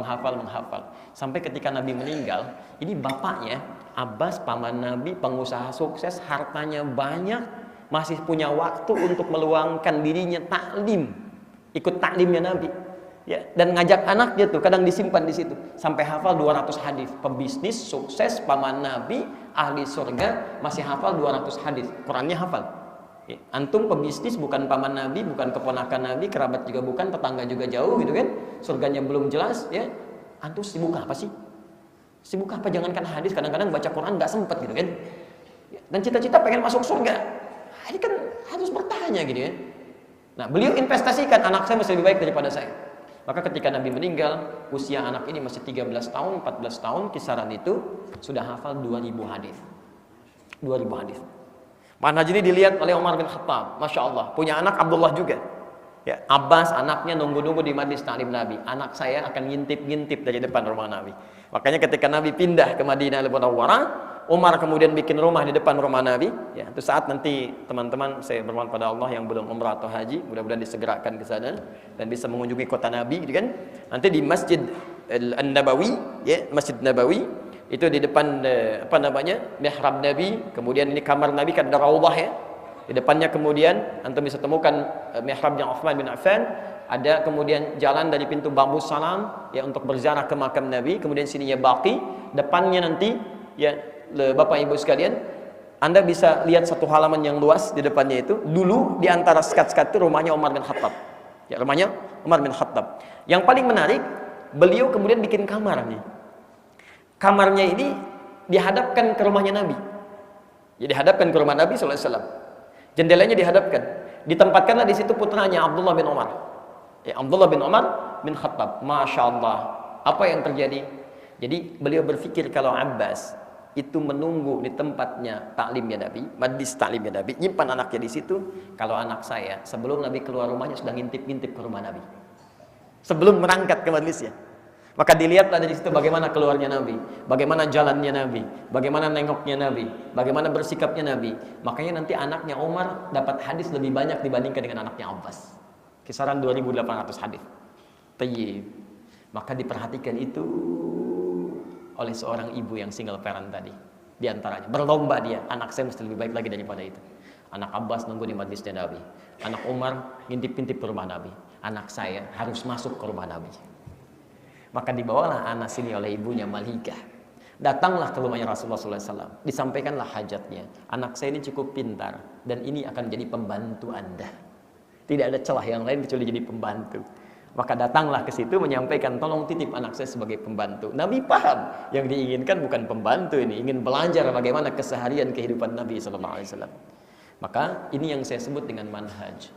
Sampai ketika Nabi meninggal, ini bapaknya, Abbas, paman Nabi, pengusaha sukses, hartanya banyak, masih punya waktu untuk meluangkan dirinya taklim, ikut taklimnya Nabi. Ya, dan ngajak anaknya tuh, kadang disimpan di situ, sampai hafal 200 hadis. Pebisnis, sukses, paman Nabi, ahli surga, masih hafal 200 hadis. Qurannya hafal. Ya, antum pebisnis bukan paman Nabi, bukan keponakan Nabi, kerabat juga bukan, tetangga juga jauh gitu kan, surganya belum jelas, ya. Antum sibuk apa sih? Sibuk apa? Jangankan hadis, kadang-kadang baca Quran nggak sempet gitu kan. Ya, dan cita-cita pengen masuk surga, ini kan harus bertanya gitu ya. Nah, beliau investasikan, anak saya masih lebih baik daripada saya. Maka ketika Nabi meninggal, usia anak ini masih 13 tahun, 14 tahun, kisaran itu sudah hafal 2000 hadis. 2000 hadis. Manhaj ini dilihat oleh Umar bin Khattab, Masya Allah, punya anak Abdullah juga. Ya, Abbas anaknya nunggu-nunggu di majlis taklim Nabi. Anak saya akan ngintip-ngintip dari depan rumah Nabi. Makanya ketika Nabi pindah ke Madinah Al-Munawwarah, Umar kemudian bikin rumah di depan rumah Nabi. Ya, itu saat nanti teman-teman saya bermohon pada Allah yang belum umrah atau haji, mudah-mudahan disegerakan ke sana dan bisa mengunjungi kota Nabi, gitu kan? Nanti di Masjid An-Nabawi, ya, Masjid Nabawi itu di depan mihrab Nabi, kemudian ini kamar Nabi kan ada raudhah ya. Di depannya kemudian antum bisa temukan mihrabnya Utsman bin Affan, ada kemudian jalan dari pintu Bambu Salam ya untuk berziarah ke makam Nabi, kemudian sininya Baqi, depannya nanti ya Bapak Ibu sekalian, Anda bisa lihat satu halaman yang luas di depannya itu. Dulu di antara sekat-sekat itu rumahnya Umar bin Khattab. Ya, rumahnya Umar bin Khattab. Yang paling menarik, beliau kemudian bikin kamar nih. Kamarnya ini dihadapkan ke rumahnya Nabi. Ya, dihadapkan ke rumah Nabi sallallahu alaihi wasallam. Jendelanya dihadapkan. Ditempatkanlah di situ putranya Abdullah bin Umar. Ya, Abdullah bin Umar bin Khattab. Masya Allah. Apa yang terjadi? Jadi beliau berpikir kalau Abbas itu menunggu di tempatnya taklimnya Nabi, majlis taklimnya Nabi, nyimpan anaknya di situ. Kalau anak saya sebelum Nabi keluar rumahnya sudah ngintip-ngintip ke rumah Nabi. Sebelum berangkat ke majlisnya. Maka dilihatlah dari situ bagaimana keluarnya Nabi, bagaimana jalannya Nabi, bagaimana nengoknya Nabi, bagaimana bersikapnya Nabi. Makanya nanti anaknya Umar dapat hadis lebih banyak dibandingkan dengan anaknya Abbas. Kisaran 2.800 hadis. Tayyib. Maka diperhatikan itu oleh seorang ibu yang single parent tadi. Di antaranya berlomba dia, anak saya mesti lebih baik lagi daripada itu. Anak Abbas nunggu di majlisnya Nabi. Anak Umar ngintip-ngintip ke rumah Nabi. Anak saya harus masuk ke rumah Nabi. Maka dibawalah Anas ini oleh ibunya Malikah. Datanglah ke rumahnya Rasulullah SAW. Disampaikanlah hajatnya. Anak saya ini cukup pintar dan ini akan jadi pembantu Anda. Tidak ada celah yang lain kecuali jadi pembantu. Maka datanglah ke situ menyampaikan, tolong titip anak saya sebagai pembantu. Nabi paham yang diinginkan bukan pembantu ini, ingin belajar bagaimana keseharian kehidupan Nabi SAW. Maka ini yang saya sebut dengan manhaj.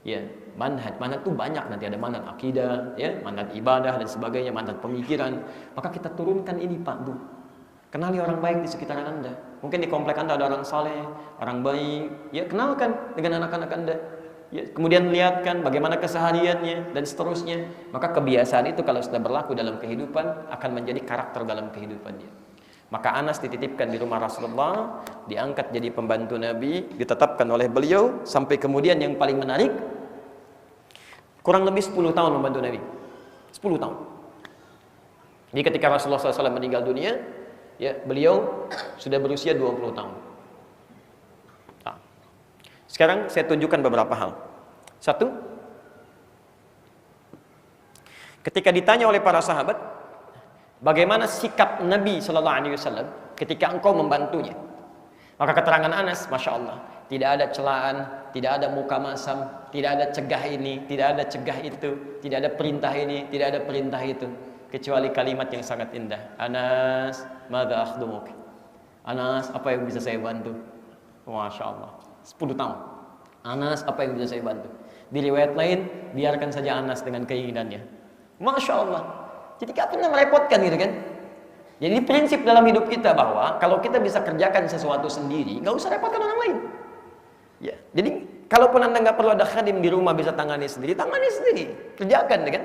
Ya, manhaj itu banyak, nanti ada manhaj akidah, ya, manhaj ibadah dan sebagainya, manhaj pemikiran. Maka kita turunkan ini Pak Bu. Kenali orang baik di sekitar Anda. Mungkin di komplek Anda ada orang saleh, orang baik, ya kenalkan dengan anak-anak Anda. Ya, kemudian lihatkan bagaimana kesehariannya dan seterusnya. Maka kebiasaan itu kalau sudah berlaku dalam kehidupan akan menjadi karakter dalam kehidupan dia. Maka Anas dititipkan di rumah Rasulullah, diangkat jadi pembantu Nabi, ditetapkan oleh beliau, sampai kemudian yang paling menarik, kurang lebih 10 tahun membantu Nabi. 10 tahun. Jadi ketika Rasulullah SAW meninggal dunia, ya, beliau sudah berusia 20 tahun. Nah, sekarang saya tunjukkan beberapa hal. Satu, ketika ditanya oleh para sahabat, bagaimana sikap Nabi SAW ketika engkau membantunya? Maka keterangan Anas, Masya Allah, tidak ada celaan, tidak ada muka masam, tidak ada cegah ini, tidak ada cegah itu, tidak ada perintah ini, tidak ada perintah itu, kecuali kalimat yang sangat indah. Anas, madza akhdumuk? Anas, apa yang bisa saya bantu? Masya Allah, 10 tahun. Anas, apa yang bisa saya bantu? Di riwayat lain, biarkan saja Anas dengan keinginannya. Masya Allah. Jadi gak pernah merepotkan gitu kan. Jadi prinsip dalam hidup kita bahwa kalau kita bisa kerjakan sesuatu sendiri, gak usah repotkan orang lain. Ya, jadi kalaupun Anda nggak perlu ada khadim di rumah, bisa tangani sendiri, kerjakan kan.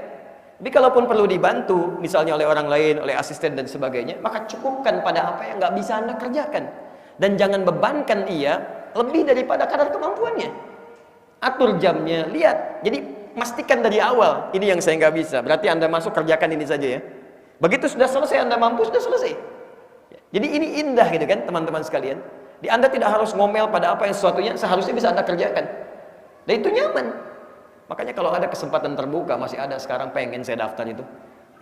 Tapi kalaupun perlu dibantu, misalnya oleh orang lain, oleh asisten dan sebagainya, maka cukupkan pada apa yang nggak bisa Anda kerjakan. Dan jangan bebankan ia lebih daripada kadar kemampuannya. Atur jamnya, lihat. Jadi pastikan dari awal, ini yang saya nggak bisa, berarti Anda masuk kerjakan ini saja ya. Begitu sudah selesai Anda mampu, sudah selesai. Jadi ini indah gitu kan teman-teman sekalian. Di Anda tidak harus ngomel pada apa yang sesuatunya seharusnya bisa Anda kerjakan. Dan itu nyaman. Makanya kalau ada kesempatan terbuka, masih ada sekarang pengen saya daftar itu.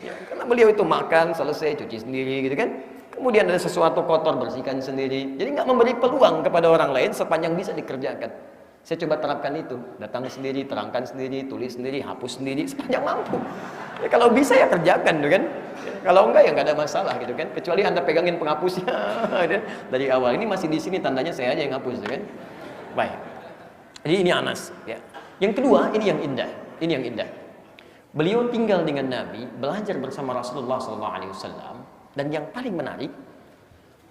Ya, karena beliau itu makan, selesai, cuci sendiri gitu kan. Kemudian ada sesuatu kotor, bersihkan sendiri. Jadi nggak memberi peluang kepada orang lain sepanjang bisa dikerjakan. Saya coba terapkan itu, datang sendiri, terangkan sendiri, tulis sendiri, hapus sendiri, sepanjang mampu. Ya, kalau bisa ya kerjakan, gitu kan. Ya, kalau enggak ya nggak ada masalah, gitu kan. Kecuali Anda pegangin penghapusnya dari awal. Ini masih di sini tandanya saya aja yang hapus, gitu kan. Baik. Jadi ini Anas. Ya. Yang kedua, ini yang indah. Ini yang indah. Beliau tinggal dengan Nabi, belajar bersama Rasulullah SAW, dan yang paling menarik,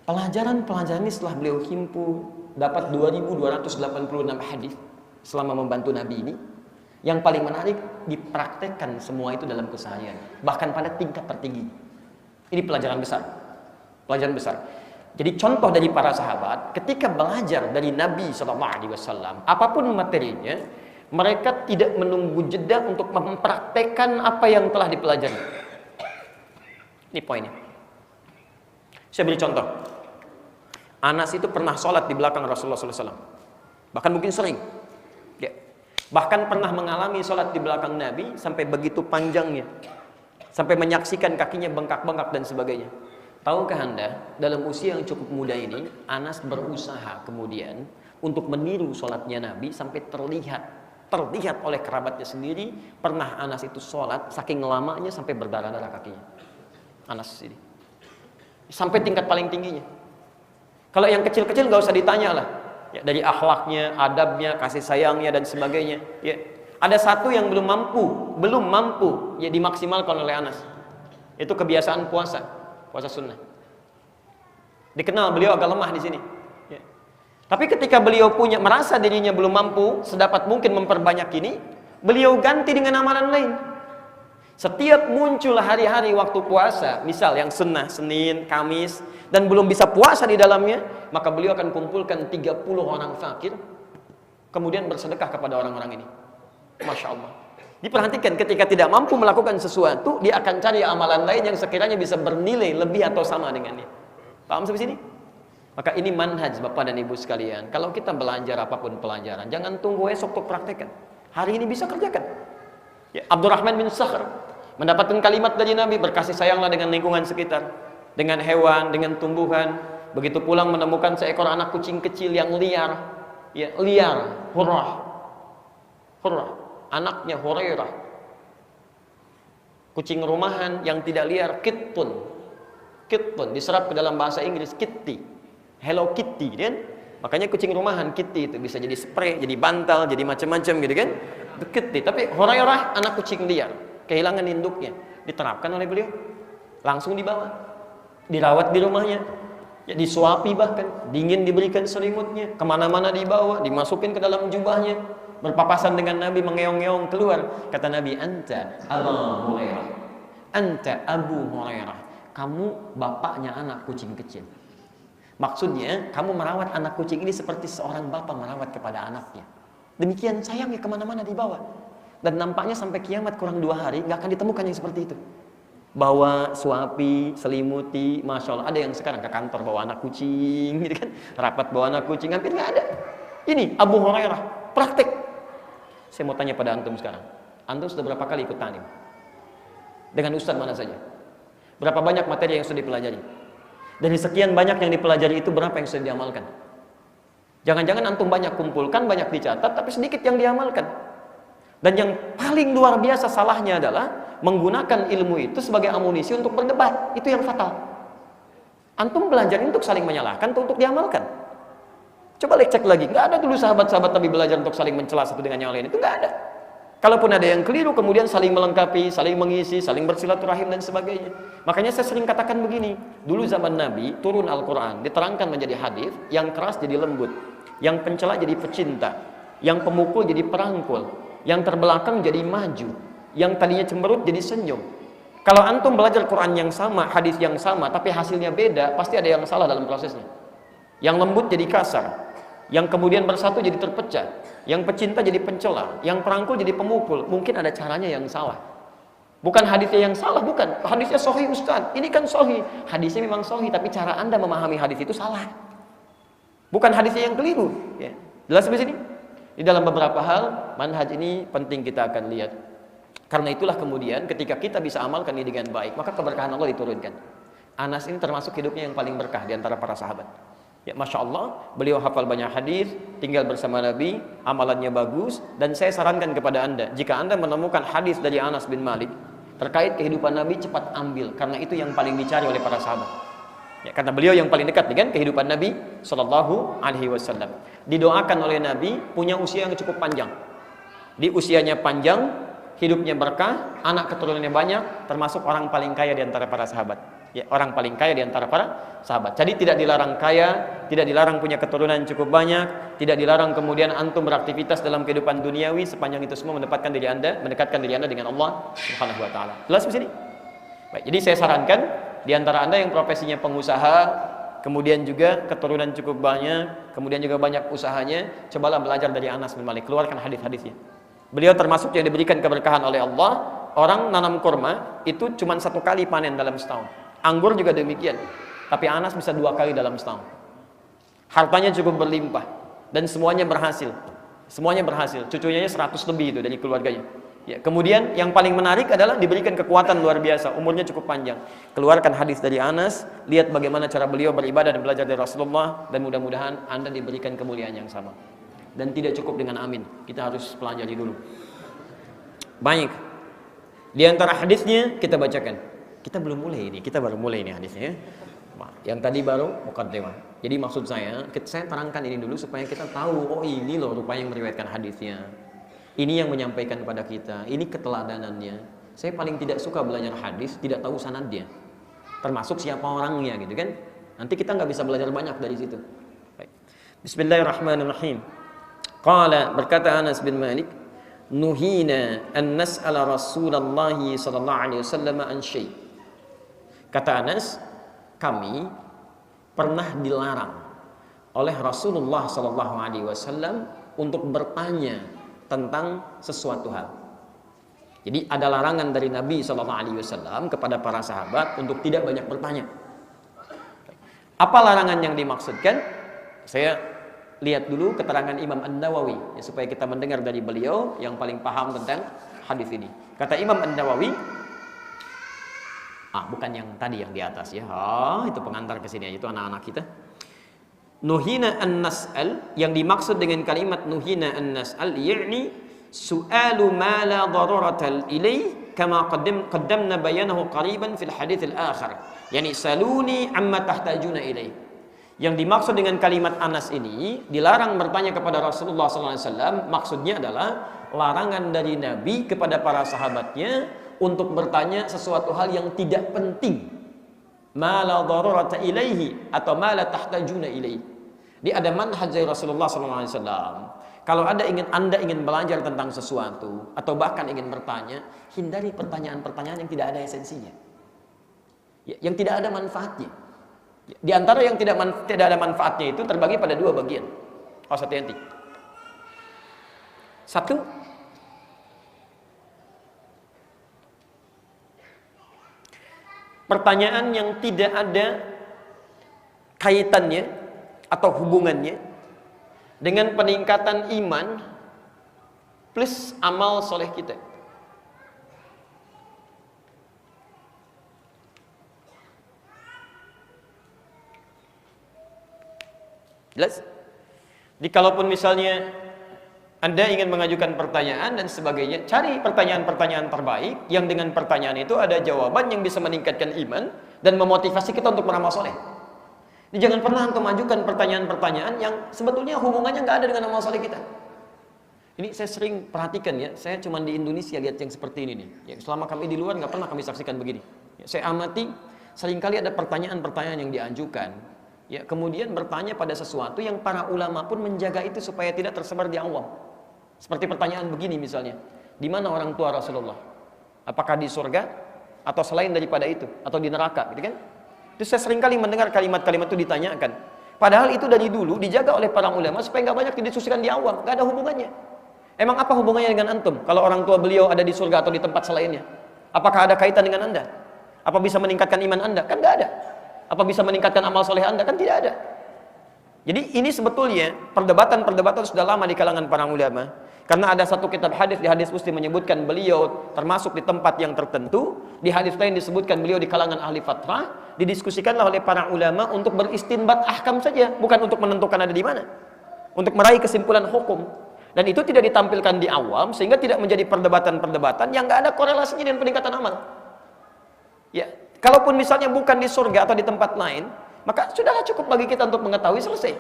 pelajaran-pelajaran ini setelah beliau himpun dapat 2.286 hadis selama membantu Nabi ini. Yang paling menarik, dipraktekkan semua itu dalam keseharian, bahkan pada tingkat tertinggi. Ini pelajaran besar. Pelajaran besar. Jadi contoh dari para sahabat, ketika belajar dari Nabi SAW, apapun materinya, mereka tidak menunggu jeda untuk mempraktekkan apa yang telah dipelajari. Ini poinnya. Saya beri contoh. Anas itu pernah sholat di belakang Rasulullah SAW. Bahkan mungkin sering. Ya. Bahkan pernah mengalami sholat di belakang Nabi sampai begitu panjangnya. Sampai menyaksikan kakinya bengkak-bengkak dan sebagainya. Tahukah Anda, dalam usia yang cukup muda ini, Anas berusaha kemudian untuk meniru sholatnya Nabi sampai terlihat oleh kerabatnya sendiri. Pernah Anas itu sholat, saking lamanya sampai berdarah-darah kakinya. Anas ini. Sampai tingkat paling tingginya. Kalau yang kecil-kecil nggak usah ditanya lah, ya, dari akhlaknya, adabnya, kasih sayangnya dan sebagainya. Ya. Ada satu yang belum mampu, ya dimaksimalkan oleh Anas. Itu kebiasaan puasa sunnah. Dikenal beliau agak lemah di sini. Ya. Tapi ketika beliau merasa dirinya belum mampu, sedapat mungkin memperbanyak ini, beliau ganti dengan amalan lain. Setiap muncul hari-hari waktu puasa, misal yang sunnah, Senin, Kamis, dan belum bisa puasa di dalamnya, maka beliau akan kumpulkan 30 orang fakir, kemudian bersedekah kepada orang-orang ini. Masya Allah. Diperhatikan, ketika tidak mampu melakukan sesuatu, dia akan cari amalan lain yang sekiranya bisa bernilai lebih atau sama dengannya. Paham sampai sini? Maka ini manhaj Bapak dan Ibu sekalian. Kalau kita belajar apapun pelajaran, jangan tunggu esok untuk praktekkan. Hari ini bisa kerjakan. Ya, Abdurrahman bin Sakhr mendapatkan kalimat dari Nabi, berkasih sayanglah dengan lingkungan sekitar, dengan hewan, dengan tumbuhan. Begitu pulang menemukan seekor anak kucing kecil yang liar, ya, liar, Hurrah, anaknya Hurairah. Kucing rumahan yang tidak liar, Kittun, diserap ke dalam bahasa Inggris Kitty, Hello Kitty, kan? Makanya kucing rumahan Kitty itu bisa jadi spray, jadi bantal, jadi macam-macam gitu kan? Itu Kitty. Tapi Hurairah anak kucing liar, kehilangan induknya, diterapkan oleh beliau, langsung dibawa, dirawat di rumahnya, ya, disuapi, bahkan dingin diberikan selimutnya, kemana-mana dibawa, dimasukin ke dalam jubahnya, berpapasan dengan Nabi, mengeong-ngeong keluar. Kata Nabi, anta Abu Hurairah, anta Abu Hurairah, kamu bapaknya anak kucing kecil. Maksudnya, kamu merawat anak kucing ini seperti seorang bapak merawat kepada anaknya. Demikian sayangnya, kemana-mana dibawa. Dan nampaknya sampai kiamat kurang 2 hari nggak akan ditemukan yang seperti itu. Bawa, suapi, selimuti, Masya Allah. Ada yang sekarang ke kantor bawa anak kucing, gitu kan? Rapat bawa anak kucing, hampir nggak ada. Ini Abu Hurairah, praktek. Saya mau tanya pada antum sekarang. Antum sudah berapa kali ikut ta'lim? Dengan ustaz mana saja? Berapa banyak materi yang sudah dipelajari? Dari sekian banyak yang dipelajari itu, berapa yang sudah diamalkan? Jangan-jangan antum banyak kumpulkan, banyak dicatat, tapi sedikit yang diamalkan. Dan yang paling luar biasa salahnya adalah menggunakan ilmu itu sebagai amunisi untuk berdebat. Itu yang fatal. Antum belajar untuk saling menyalahkan atau untuk diamalkan? Coba cek lagi. Nggak ada dulu sahabat-sahabat Nabi belajar untuk saling mencela satu dengan yang lain. Itu nggak ada. Kalaupun ada yang keliru, kemudian saling melengkapi, saling mengisi, saling bersilaturahim dan sebagainya. Makanya saya sering katakan begini, dulu zaman Nabi turun Al-Quran, diterangkan menjadi hadis, yang keras jadi lembut, yang pencela jadi pecinta, yang pemukul jadi perangkul, yang terbelakang jadi maju, yang tadinya cemberut jadi senyum. Kalau antum belajar Quran yang sama, hadis yang sama, tapi hasilnya beda, pasti ada yang salah dalam prosesnya. Yang lembut jadi kasar, yang kemudian bersatu jadi terpecah, yang pecinta jadi pencela, yang perangkul jadi pemukul. Mungkin ada caranya yang salah. Bukan hadisnya yang salah, bukan. Hadisnya sahih Ustaz, ini kan sahih. Hadisnya memang sahih, tapi cara anda memahami hadis itu salah. Bukan hadisnya yang keliru. Ya. Jelas di sini? Di dalam beberapa hal, manhaj ini penting kita akan lihat. Karena itulah kemudian ketika kita bisa amalkan ini dengan baik, maka keberkahan Allah diturunkan. Anas ini termasuk hidupnya yang paling berkah di antara para sahabat. Ya, Masya Allah, beliau hafal banyak hadis, tinggal bersama Nabi, amalannya bagus. Dan saya sarankan kepada anda, jika anda menemukan hadis dari Anas bin Malik terkait kehidupan Nabi, cepat ambil, karena itu yang paling dicari oleh para sahabat. Ya, karena beliau yang paling dekat dengan kehidupan Nabi Sallallahu Alaihi Wasallam. Didoakan oleh Nabi punya usia yang cukup panjang. Di usianya panjang, hidupnya berkah, anak keturunannya banyak, termasuk orang paling kaya di antara para sahabat. Ya, orang paling kaya di antara para sahabat. Jadi tidak dilarang kaya, tidak dilarang punya keturunan cukup banyak, tidak dilarang kemudian antum beraktivitas dalam kehidupan duniawi, sepanjang itu semua mendekatkan diri anda dengan Allah Subhanahu wa taala. Jelas di sini? Baik, jadi saya sarankan di antara anda yang profesinya pengusaha, kemudian juga keturunan cukup banyak, kemudian juga banyak usahanya, cobalah belajar dari Anas bin Malik, keluarkan hadis-hadisnya. Beliau termasuk yang diberikan keberkahan oleh Allah. Orang nanam kurma itu cuma 1 kali panen dalam setahun. Anggur juga demikian. Tapi Anas bisa 2 kali dalam setahun. Hartanya cukup berlimpah dan semuanya berhasil. Semuanya berhasil. Cucunya 100 lebih itu dari keluarganya. Ya, kemudian yang paling menarik adalah diberikan kekuatan luar biasa. Umurnya cukup panjang. Keluarkan hadis dari Anas, lihat bagaimana cara beliau beribadah dan belajar dari Rasulullah, dan mudah-mudahan anda diberikan kemuliaan yang sama. Dan tidak cukup dengan amin. Kita harus pelajari dulu. Baik. Di antara hadisnya kita bacakan. Kita belum mulai ini, kita baru mulai ini hadisnya. Yang tadi baru muqaddimah. Jadi maksud saya terangkan ini dulu supaya kita tahu, oh ini loh rupanya yang meriwayatkan hadisnya. Ini yang menyampaikan kepada kita, ini keteladanannya. Saya paling tidak suka belajar hadis, tidak tahu sanadnya. Termasuk siapa orangnya gitu kan. Nanti kita nggak bisa belajar banyak dari situ. Baik. Bismillahirrahmanirrahim. Qala, berkata Anas bin Malik, nuhina an nas'ala Rasulullah sallallahu alaihi wasallam an syai'. Kata Anas, kami pernah dilarang oleh Rasulullah sallallahu alaihi wasallam untuk bertanya tentang sesuatu hal. Jadi ada larangan dari Nabi sallallahu alaihi wasallam kepada para sahabat untuk tidak banyak bertanya. Apa larangan yang dimaksudkan? Saya lihat dulu keterangan Imam An-Nawawi ya, supaya kita mendengar dari beliau yang paling paham tentang hadis ini. Kata Imam An-Nawawi, bukan yang tadi yang di atas ya. Itu pengantar ke sini, itu anak-anak kita. Nuhina an-nas'al, yang dimaksud dengan kalimat nuhina an-nas'al yakni su'alu ma la darurata ilai kama qaddamna bayanahu qariban fil hadits al-akhir. Yani saluni amma tahtajuna ilai. Yang dimaksud dengan kalimat Anas ini, dilarang bertanya kepada Rasulullah SAW, maksudnya adalah larangan dari Nabi kepada para sahabatnya untuk bertanya sesuatu hal yang tidak penting. Ma la darurata ilaihi atau ma la tahtajuna ilaihi. Di ada manhaj Rasulullah SAW. Kalau Anda ingin belajar tentang sesuatu atau bahkan ingin bertanya, hindari pertanyaan-pertanyaan yang tidak ada esensinya. Yang tidak ada manfaatnya. Di antara yang tidak ada manfaatnya itu terbagi pada dua bagian. Hati-hati. Satu, pertanyaan yang tidak ada kaitannya atau hubungannya dengan peningkatan iman plus amal soleh kita. Jelas? Jadi kalaupun misalnya Anda ingin mengajukan pertanyaan dan sebagainya, cari pertanyaan-pertanyaan terbaik yang dengan pertanyaan itu ada jawaban yang bisa meningkatkan iman dan memotivasi kita untuk beramal soleh. Jadi jangan pernah untuk mengajukan pertanyaan-pertanyaan yang sebetulnya hubungannya nggak ada dengan amal soleh kita. Ini saya sering perhatikan ya, saya cuma di Indonesia lihat yang seperti ini nih. Ya, selama kami di luar nggak pernah kami saksikan begini. Ya, saya amati seringkali ada pertanyaan-pertanyaan yang diajukan. Ya, kemudian bertanya pada sesuatu yang para ulama pun menjaga itu supaya tidak tersebar di awam. Seperti pertanyaan begini misalnya, di mana orang tua Rasulullah? Apakah di surga atau selain daripada itu atau di neraka, gitu kan? Itu saya seringkali mendengar kalimat-kalimat itu ditanyakan. Padahal itu dari dulu dijaga oleh para ulama supaya nggak banyak didiskusikan di awam, nggak ada hubungannya. Emang apa hubungannya dengan antum? Kalau orang tua beliau ada di surga atau di tempat selainnya, apakah ada kaitan dengan Anda? Apa bisa meningkatkan iman Anda? Kan nggak ada. Apa bisa meningkatkan amal soleh Anda? Kan tidak ada. Jadi ini sebetulnya perdebatan sudah lama di kalangan para ulama. Karena ada satu kitab hadis di hadis Muslim menyebutkan beliau termasuk di tempat yang tertentu. Di hadis lain disebutkan beliau di kalangan ahli fatrah. Didiskusikanlah oleh para ulama untuk beristinbat ahkam saja, bukan untuk menentukan ada di mana. Untuk meraih kesimpulan hukum. Dan itu tidak ditampilkan di awam sehingga tidak menjadi perdebatan-perdebatan yang nggak ada korelasinya dengan peningkatan amal. Ya, kalaupun misalnya bukan di surga atau di tempat lain, maka sudahlah cukup bagi kita untuk mengetahui, selesai.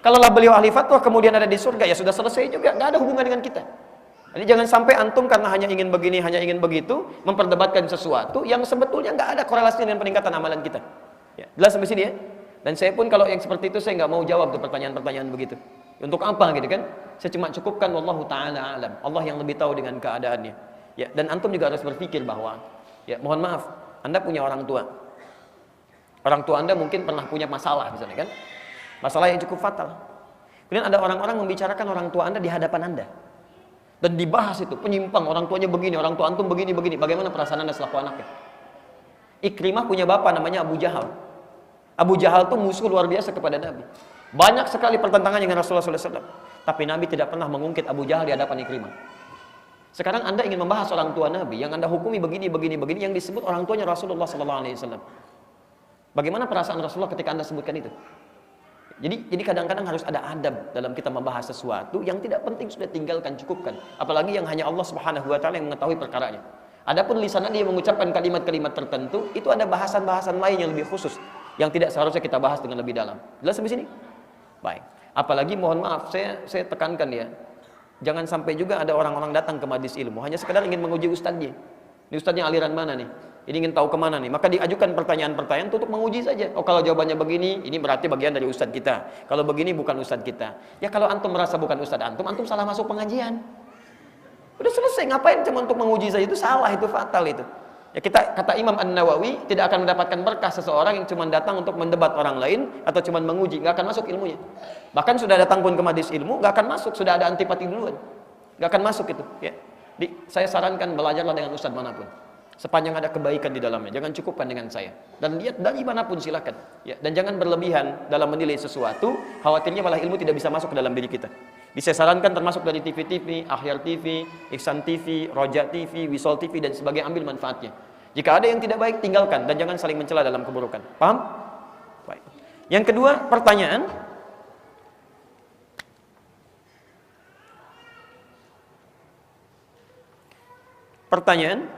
Kalaulah beliau ahli fatwa kemudian ada di surga, ya sudah selesai juga, nggak ada hubungan dengan kita. Jadi jangan sampai antum karena hanya ingin begini, hanya ingin begitu, memperdebatkan sesuatu yang sebetulnya nggak ada korelasinya dengan peningkatan amalan kita. Ya, jelas sampai sini ya. Dan saya pun kalau yang seperti itu saya nggak mau jawab tuh pertanyaan-pertanyaan begitu. Untuk apa gitu kan? Saya cuma cukupkan wallahu taala alam. Allah yang lebih tahu dengan keadaannya. Ya, dan antum juga harus berpikir bahwa, ya mohon maaf, Anda punya orang tua. Orang tua Anda mungkin pernah punya masalah misalnya kan? Masalah yang cukup fatal. Kemudian ada orang-orang membicarakan orang tua Anda di hadapan Anda. Dan dibahas itu, penyimpang, orang tuanya begini, orang tua antum begini. Bagaimana perasaan Anda selaku anaknya? Ikrimah punya bapak namanya Abu Jahal. Abu Jahal itu musuh luar biasa kepada Nabi. Banyak sekali pertentangan dengan Rasulullah SAW. Tapi Nabi tidak pernah mengungkit Abu Jahal di hadapan Ikrimah. Sekarang Anda ingin membahas orang tua Nabi yang Anda hukumi begini yang disebut orang tuanya Rasulullah SAW. Bagaimana perasaan Rasulullah ketika Anda sebutkan itu? Jadi kadang-kadang harus ada adab dalam kita membahas sesuatu yang tidak penting, sudah tinggalkan, cukupkan. Apalagi yang hanya Allah Subhanahu wa taala yang mengetahui perkaranya. Adapun lisan dia mengucapkan kalimat-kalimat tertentu, itu ada bahasan-bahasan lain yang lebih khusus yang tidak seharusnya kita bahas dengan lebih dalam. Jelas sampai sini? Baik. Apalagi mohon maaf, saya tekankan ya. Jangan sampai juga ada orang-orang datang ke majelis ilmu hanya sekedar ingin menguji ustadznya. Ini ustadznya aliran mana nih? Ini ingin tahu kemana nih? Maka diajukan pertanyaan-pertanyaan untuk menguji saja. Oh, kalau jawabannya begini, ini berarti bagian dari ustadz kita. Kalau begini bukan ustadz kita. Ya kalau antum merasa bukan ustadz antum salah masuk pengajian. Udah selesai, ngapain cuma untuk menguji saja? Itu salah, itu fatal itu. Ya, kata Imam An-Nawawi, tidak akan mendapatkan berkah seseorang yang cuma datang untuk mendebat orang lain atau cuma menguji, nggak akan masuk ilmunya. Bahkan sudah datang pun ke majelis ilmu, nggak akan masuk, sudah ada antipati duluan, nggak akan masuk itu. Ya. Saya sarankan belajarlah dengan ustadz manapun, sepanjang ada kebaikan di dalamnya. Jangan cukupkan dengan saya, dan lihat dari manapun silakan. Ya. Dan jangan berlebihan dalam menilai sesuatu, khawatirnya malah ilmu tidak bisa masuk ke dalam diri kita. Saya sarankan termasuk dari TV-TV, Akhyar TV, Ihsan TV, Roja TV, Wisol TV, dan sebagainya, ambil manfaatnya. Jika ada yang tidak baik, tinggalkan, dan jangan saling mencela dalam keburukan. Paham? Baik. Yang kedua, pertanyaan. Pertanyaan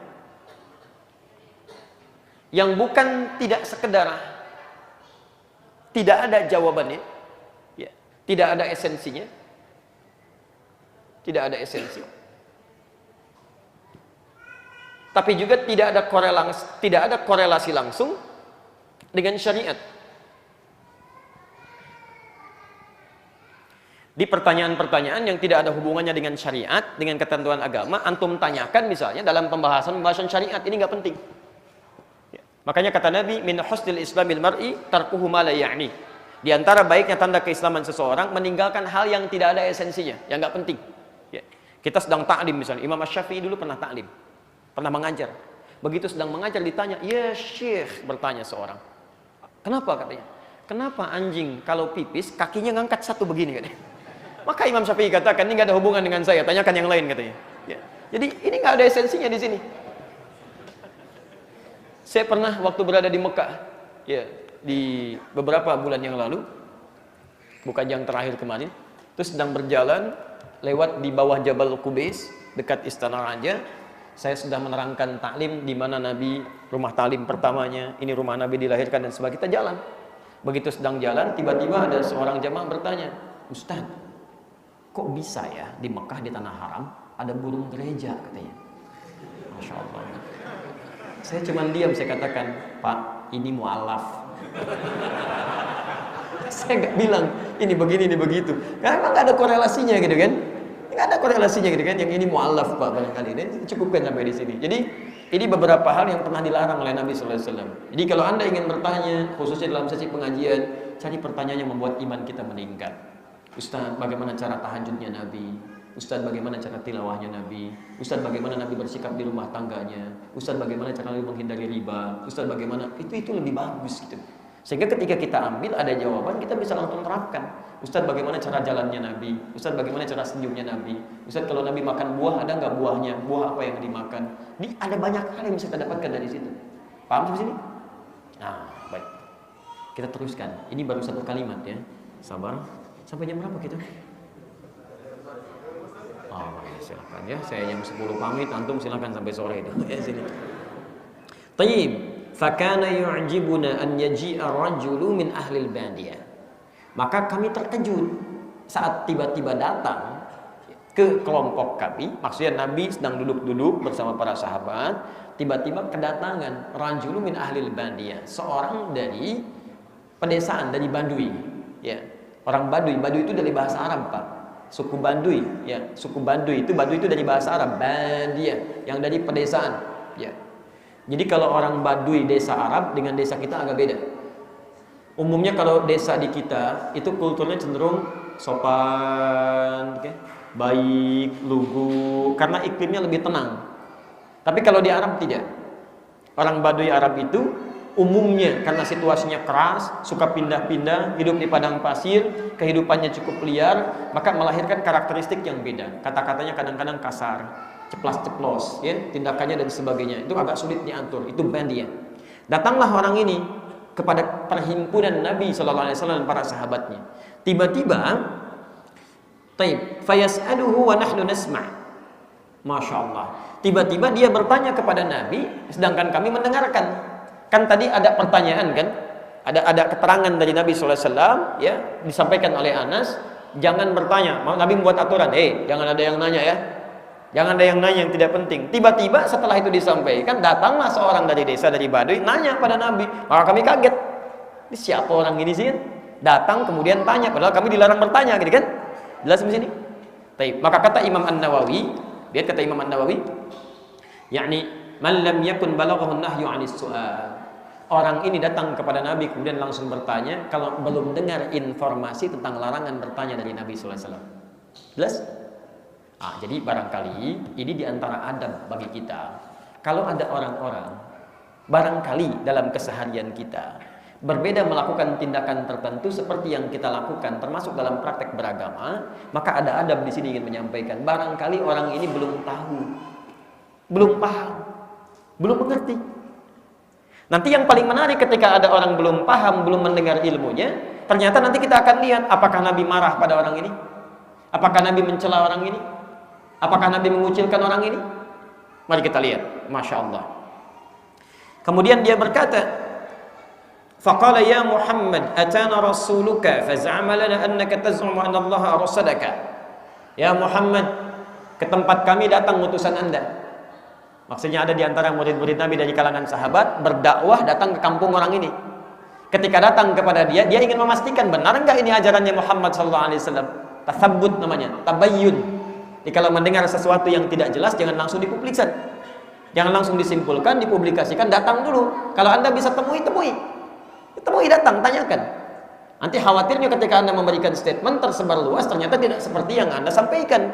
yang bukan tidak sekedar tidak ada jawabannya, ya, tidak ada esensinya, tidak ada esensi, tapi juga tidak ada korelasi langsung dengan syariat. Di pertanyaan-pertanyaan yang tidak ada hubungannya dengan syariat, dengan ketentuan agama, antum tanyakan misalnya dalam pembahasan syariat, ini nggak penting. Ya. Makanya kata Nabi, min husnil islamil mar'i tarkuhu ma la ya'ni. Di antara baiknya tanda keislaman seseorang meninggalkan hal yang tidak ada esensinya, yang nggak penting. Ya. Kita sedang ta'lim misalnya, Imam Asy-Syafi'i dulu pernah ta'lim, pernah mengajar. Begitu sedang mengajar ditanya, ya Syekh, bertanya seorang, kenapa katanya? Kenapa anjing kalau pipis kakinya ngangkat satu begini katanya? Maka Imam Syafi'i katakan, ini nggak ada hubungan dengan saya, tanyakan yang lain katanya. Ya. Jadi ini nggak ada esensinya di sini. Saya pernah waktu berada di Mekah, ya, di beberapa bulan yang lalu, bukan yang terakhir kemarin, terus sedang berjalan lewat di bawah Jabal Qubais dekat Istana Raja. Saya sudah menerangkan taklim di mana Nabi, rumah taklim pertamanya, ini rumah Nabi dilahirkan dan sebagainya. Kita jalan. Begitu sedang jalan, tiba-tiba ada seorang jamaah bertanya, Ustaz, kok bisa ya di Mekah, di tanah haram ada burung gereja katanya? Masya Allah. Saya cuma diam, saya katakan, Pak, ini mu'alaf. Saya nggak bilang ini begini, ini begitu, karena memang nggak ada korelasinya gitu kan, nggak ada korelasinya gitu kan. Yang ini mu'alaf Pak, barangkali ini cukupkan sampai di sini. Jadi ini beberapa hal yang pernah dilarang oleh Nabi Sallallahu Alaihi Wasallam. Jadi kalau anda ingin bertanya, khususnya dalam sesi pengajian, cari pertanyaan yang membuat iman kita meningkat. Ustaz, bagaimana cara tahajudnya Nabi? Ustaz, bagaimana cara tilawahnya Nabi? Ustaz, bagaimana Nabi bersikap di rumah tangganya? Ustaz, bagaimana cara Nabi menghindari riba? Ustaz, bagaimana? Itu lebih bagus gitu. Sehingga ketika kita ambil ada jawaban, kita bisa langsung terapkan. Ustaz, bagaimana cara jalannya Nabi? Ustaz, bagaimana cara senyumnya Nabi? Ustaz, kalau Nabi makan buah, ada nggak buahnya? Buah apa yang dimakan? Ini ada banyak hal yang bisa kita dapatkan dari situ. Paham sampai sini? Nah, baik. Kita teruskan. Ini baru satu kalimat ya. Sabar. Sampai jam berapa kita? Oh, ya, silakan ya. Saya jam 10 pamit, antum silakan sampai sore itu. Ya, sini. Tayyib. Fakana yu'jibuna an yaji'a rajulu min ahlil badiyah. Maka kami terkejut saat tiba-tiba datang ke kelompok kami, maksudnya Nabi sedang duduk-duduk bersama para sahabat, tiba-tiba kedatangan rajulu min ahlil badiyah, seorang dari pedesaan, dari Badui, ya. Orang Badui itu dari bahasa Arab, Pak. Suku Badui, ya. Suku Badui itu dari bahasa Arab, Badiyah, yang dari pedesaan, ya. Jadi kalau orang Badui desa Arab dengan desa kita agak beda. Umumnya kalau desa di kita itu kulturnya cenderung sopan, okay? Baik, lugu, karena iklimnya lebih tenang. Tapi kalau di Arab tidak. Orang Badui Arab itu umumnya karena situasinya keras, suka pindah-pindah, hidup di padang pasir, kehidupannya cukup liar, maka melahirkan karakteristik yang beda. Kata-katanya kadang-kadang kasar, ceplas-ceplos, ya, tindakannya dan sebagainya. Itu agak sulit diatur. Itu Badiyah. Datanglah orang ini kepada perhimpunan Nabi Sallallahu Alaihi Wasallam dan para sahabatnya. Tiba-tiba, fayas'aluhu wa nahnu nasma'. Masya Allah. Tiba-tiba dia bertanya kepada Nabi, sedangkan kami mendengarkan. Kan tadi ada pertanyaan kan, ada keterangan dari Nabi Sallallahu Alaihi Wasallam, ya, disampaikan oleh Anas, jangan bertanya. Nabi membuat aturan, jangan ada yang nanya ya, jangan ada yang nanya yang tidak penting. Tiba-tiba setelah itu disampaikan, datanglah seorang dari desa, dari Badui, nanya pada Nabi. Maka kami kaget, ini siapa orang ini sih? Datang kemudian tanya, padahal kami dilarang bertanya, gitu kan? Jelas di sini. Maka kata Imam An-Nawawi Lihat kata Imam An-Nawawi, yakni man lam yakun balaghahu nahyu 'anis su'al. Orang ini datang kepada Nabi kemudian langsung bertanya kalau belum dengar informasi tentang larangan bertanya dari Nabi sallallahu alaihi wasallam. Jelas? Jadi barangkali ini diantara adab bagi kita. Kalau ada orang-orang barangkali dalam keseharian kita berbeda melakukan tindakan tertentu seperti yang kita lakukan termasuk dalam praktek beragama, maka ada adab di sini ingin menyampaikan. Barangkali orang ini belum tahu, belum paham, belum mengerti. Nanti yang paling menarik ketika ada orang belum paham, belum mendengar ilmunya, ternyata nanti kita akan lihat apakah Nabi marah pada orang ini, apakah Nabi mencela orang ini, apakah Nabi mengucilkan orang ini. Mari kita lihat, Masya Allah. Kemudian dia berkata, faqala ya Muhammad atana rasuluka faz'ama lana annaka taz'umu anna Allah arsadaka. Ya Muhammad, ke tempat kami datang utusan Anda. Maksudnya ada di antara murid-murid Nabi dari kalangan sahabat berdakwah datang ke kampung orang ini. Ketika datang kepada dia ingin memastikan benar enggak ini ajarannya Muhammad sallallahu alaihi wasallam. Tasabbut namanya, tabayyun. Jadi kalau mendengar sesuatu yang tidak jelas jangan langsung dipublikasikan. Jangan langsung disimpulkan, dipublikasikan, datang dulu. Kalau Anda bisa temui, datang, tanyakan. Nanti khawatirnya ketika Anda memberikan statement tersebar luas ternyata tidak seperti yang Anda sampaikan.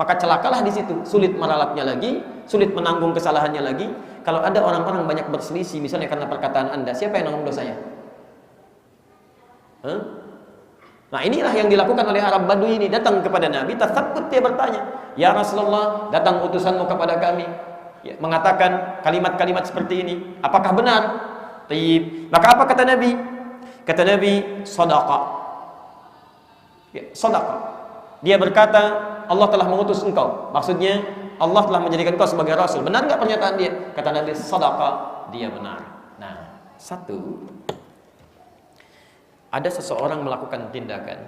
Maka celakalah di situ, sulit meralatnya lagi, sulit menanggung kesalahannya lagi. Kalau ada orang-orang banyak berselisih, misalnya karena perkataan Anda, siapa yang nanggung dosanya? Nah inilah yang dilakukan oleh Arab Badui ini. Datang kepada Nabi, tasabbut dia bertanya, ya Rasulullah, datang utusanmu kepada kami, ya, mengatakan kalimat-kalimat seperti ini, apakah benar? Taib. Maka apa kata Nabi? Kata Nabi, sadaqa. Ya, sadaqa. Dia berkata, Allah telah mengutus engkau. Maksudnya Allah telah menjadikan engkau sebagai Rasul. Benar nggak pernyataan dia? Kata Nabi, sadaqa, dia benar. Nah, satu, ada seseorang melakukan tindakan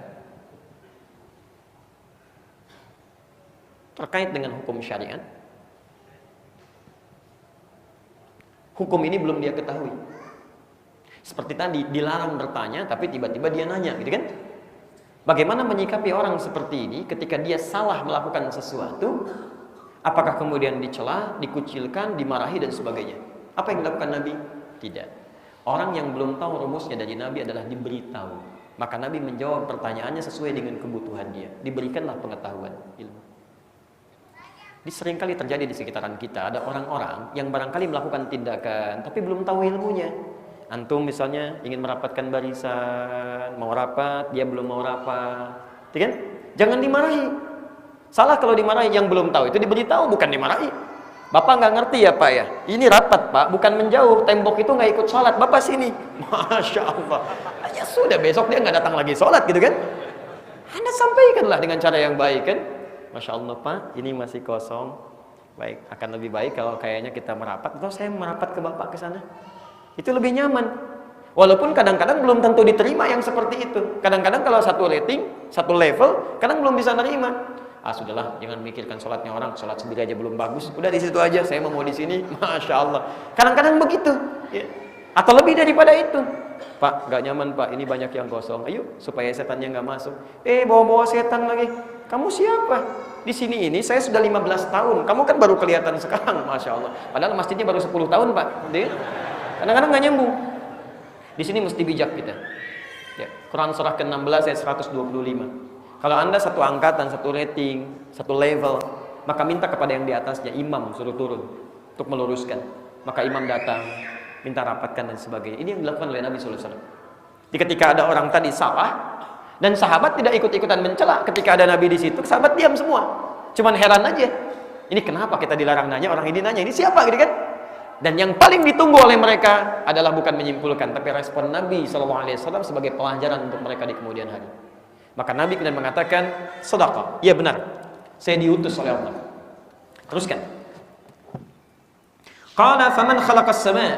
terkait dengan hukum syariat. Hukum ini belum dia ketahui. Seperti tadi, dilarang bertanya, tapi tiba-tiba dia nanya, gitu kan? Bagaimana menyikapi orang seperti ini ketika dia salah melakukan sesuatu? Apakah kemudian dicela, dikucilkan, dimarahi dan sebagainya? Apa yang dilakukan Nabi? Tidak. Orang yang belum tahu rumusnya dari Nabi adalah diberitahu. Maka Nabi menjawab pertanyaannya sesuai dengan kebutuhan dia. Diberikanlah pengetahuan, ilmu. Ini seringkali terjadi di sekitaran kita. Ada orang-orang yang barangkali melakukan tindakan tapi belum tahu ilmunya. Antum misalnya ingin merapatkan barisan, mau rapat, dia belum mau rapat, kan? Jangan dimarahi. Salah kalau dimarahi, yang belum tahu itu diberitahu, bukan dimarahi. Bapak nggak ngerti ya Pak ya? Ini rapat Pak, bukan menjauh. Tembok itu nggak ikut sholat, Bapak sini. Masya Allah. Ya sudah, besok dia nggak datang lagi sholat gitu kan? Anda sampaikanlah dengan cara yang baik kan? Masya Allah Pak, ini masih kosong. Baik, akan lebih baik kalau kayaknya kita merapat. Atau saya merapat ke Bapak ke sana. Itu lebih nyaman. Walaupun kadang-kadang belum tentu diterima yang seperti itu. Kadang-kadang kalau satu rating, satu level, kadang belum bisa nerima. Sudahlah, jangan mikirkan sholatnya orang, sholat sendiri aja belum bagus. Udah di situ aja, saya mau di sini. Masya Allah. Kadang-kadang begitu. Ya. Atau lebih daripada itu. Pak, nggak nyaman Pak, ini banyak yang kosong. Ayo, supaya setannya nggak masuk. Bawa-bawa setan lagi. Kamu siapa? Di sini ini saya sudah 15 tahun. Kamu kan baru kelihatan sekarang, Masya Allah. Padahal masjidnya baru 10 tahun Pak. Kadang-kadang nggak nyambung. Di sini mesti bijak kita. Ya, Quran surah ke-16 ayat 125. Kalau Anda satu angkatan, satu rating, satu level, maka minta kepada yang di atasnya, imam suruh turun untuk meluruskan. Maka imam datang, minta rapatkan dan sebagainya. Ini yang dilakukan oleh Nabi sallallahu alaihi wasallam. Ketika ada orang tadi salah dan sahabat tidak ikut-ikutan mencela, ketika ada Nabi di situ, sahabat diam semua. Cuman heran aja. Ini kenapa kita dilarang nanya, orang ini nanya, ini siapa gitu kan? Dan yang paling ditunggu oleh mereka adalah bukan menyimpulkan, tapi respon Nabi SAW sebagai pelajaran untuk mereka di kemudian hari. Maka Nabi kemudian mengatakan, sedekah, iya benar, saya diutus oleh Allah. Teruskan. Qala faman khalaqas sama'.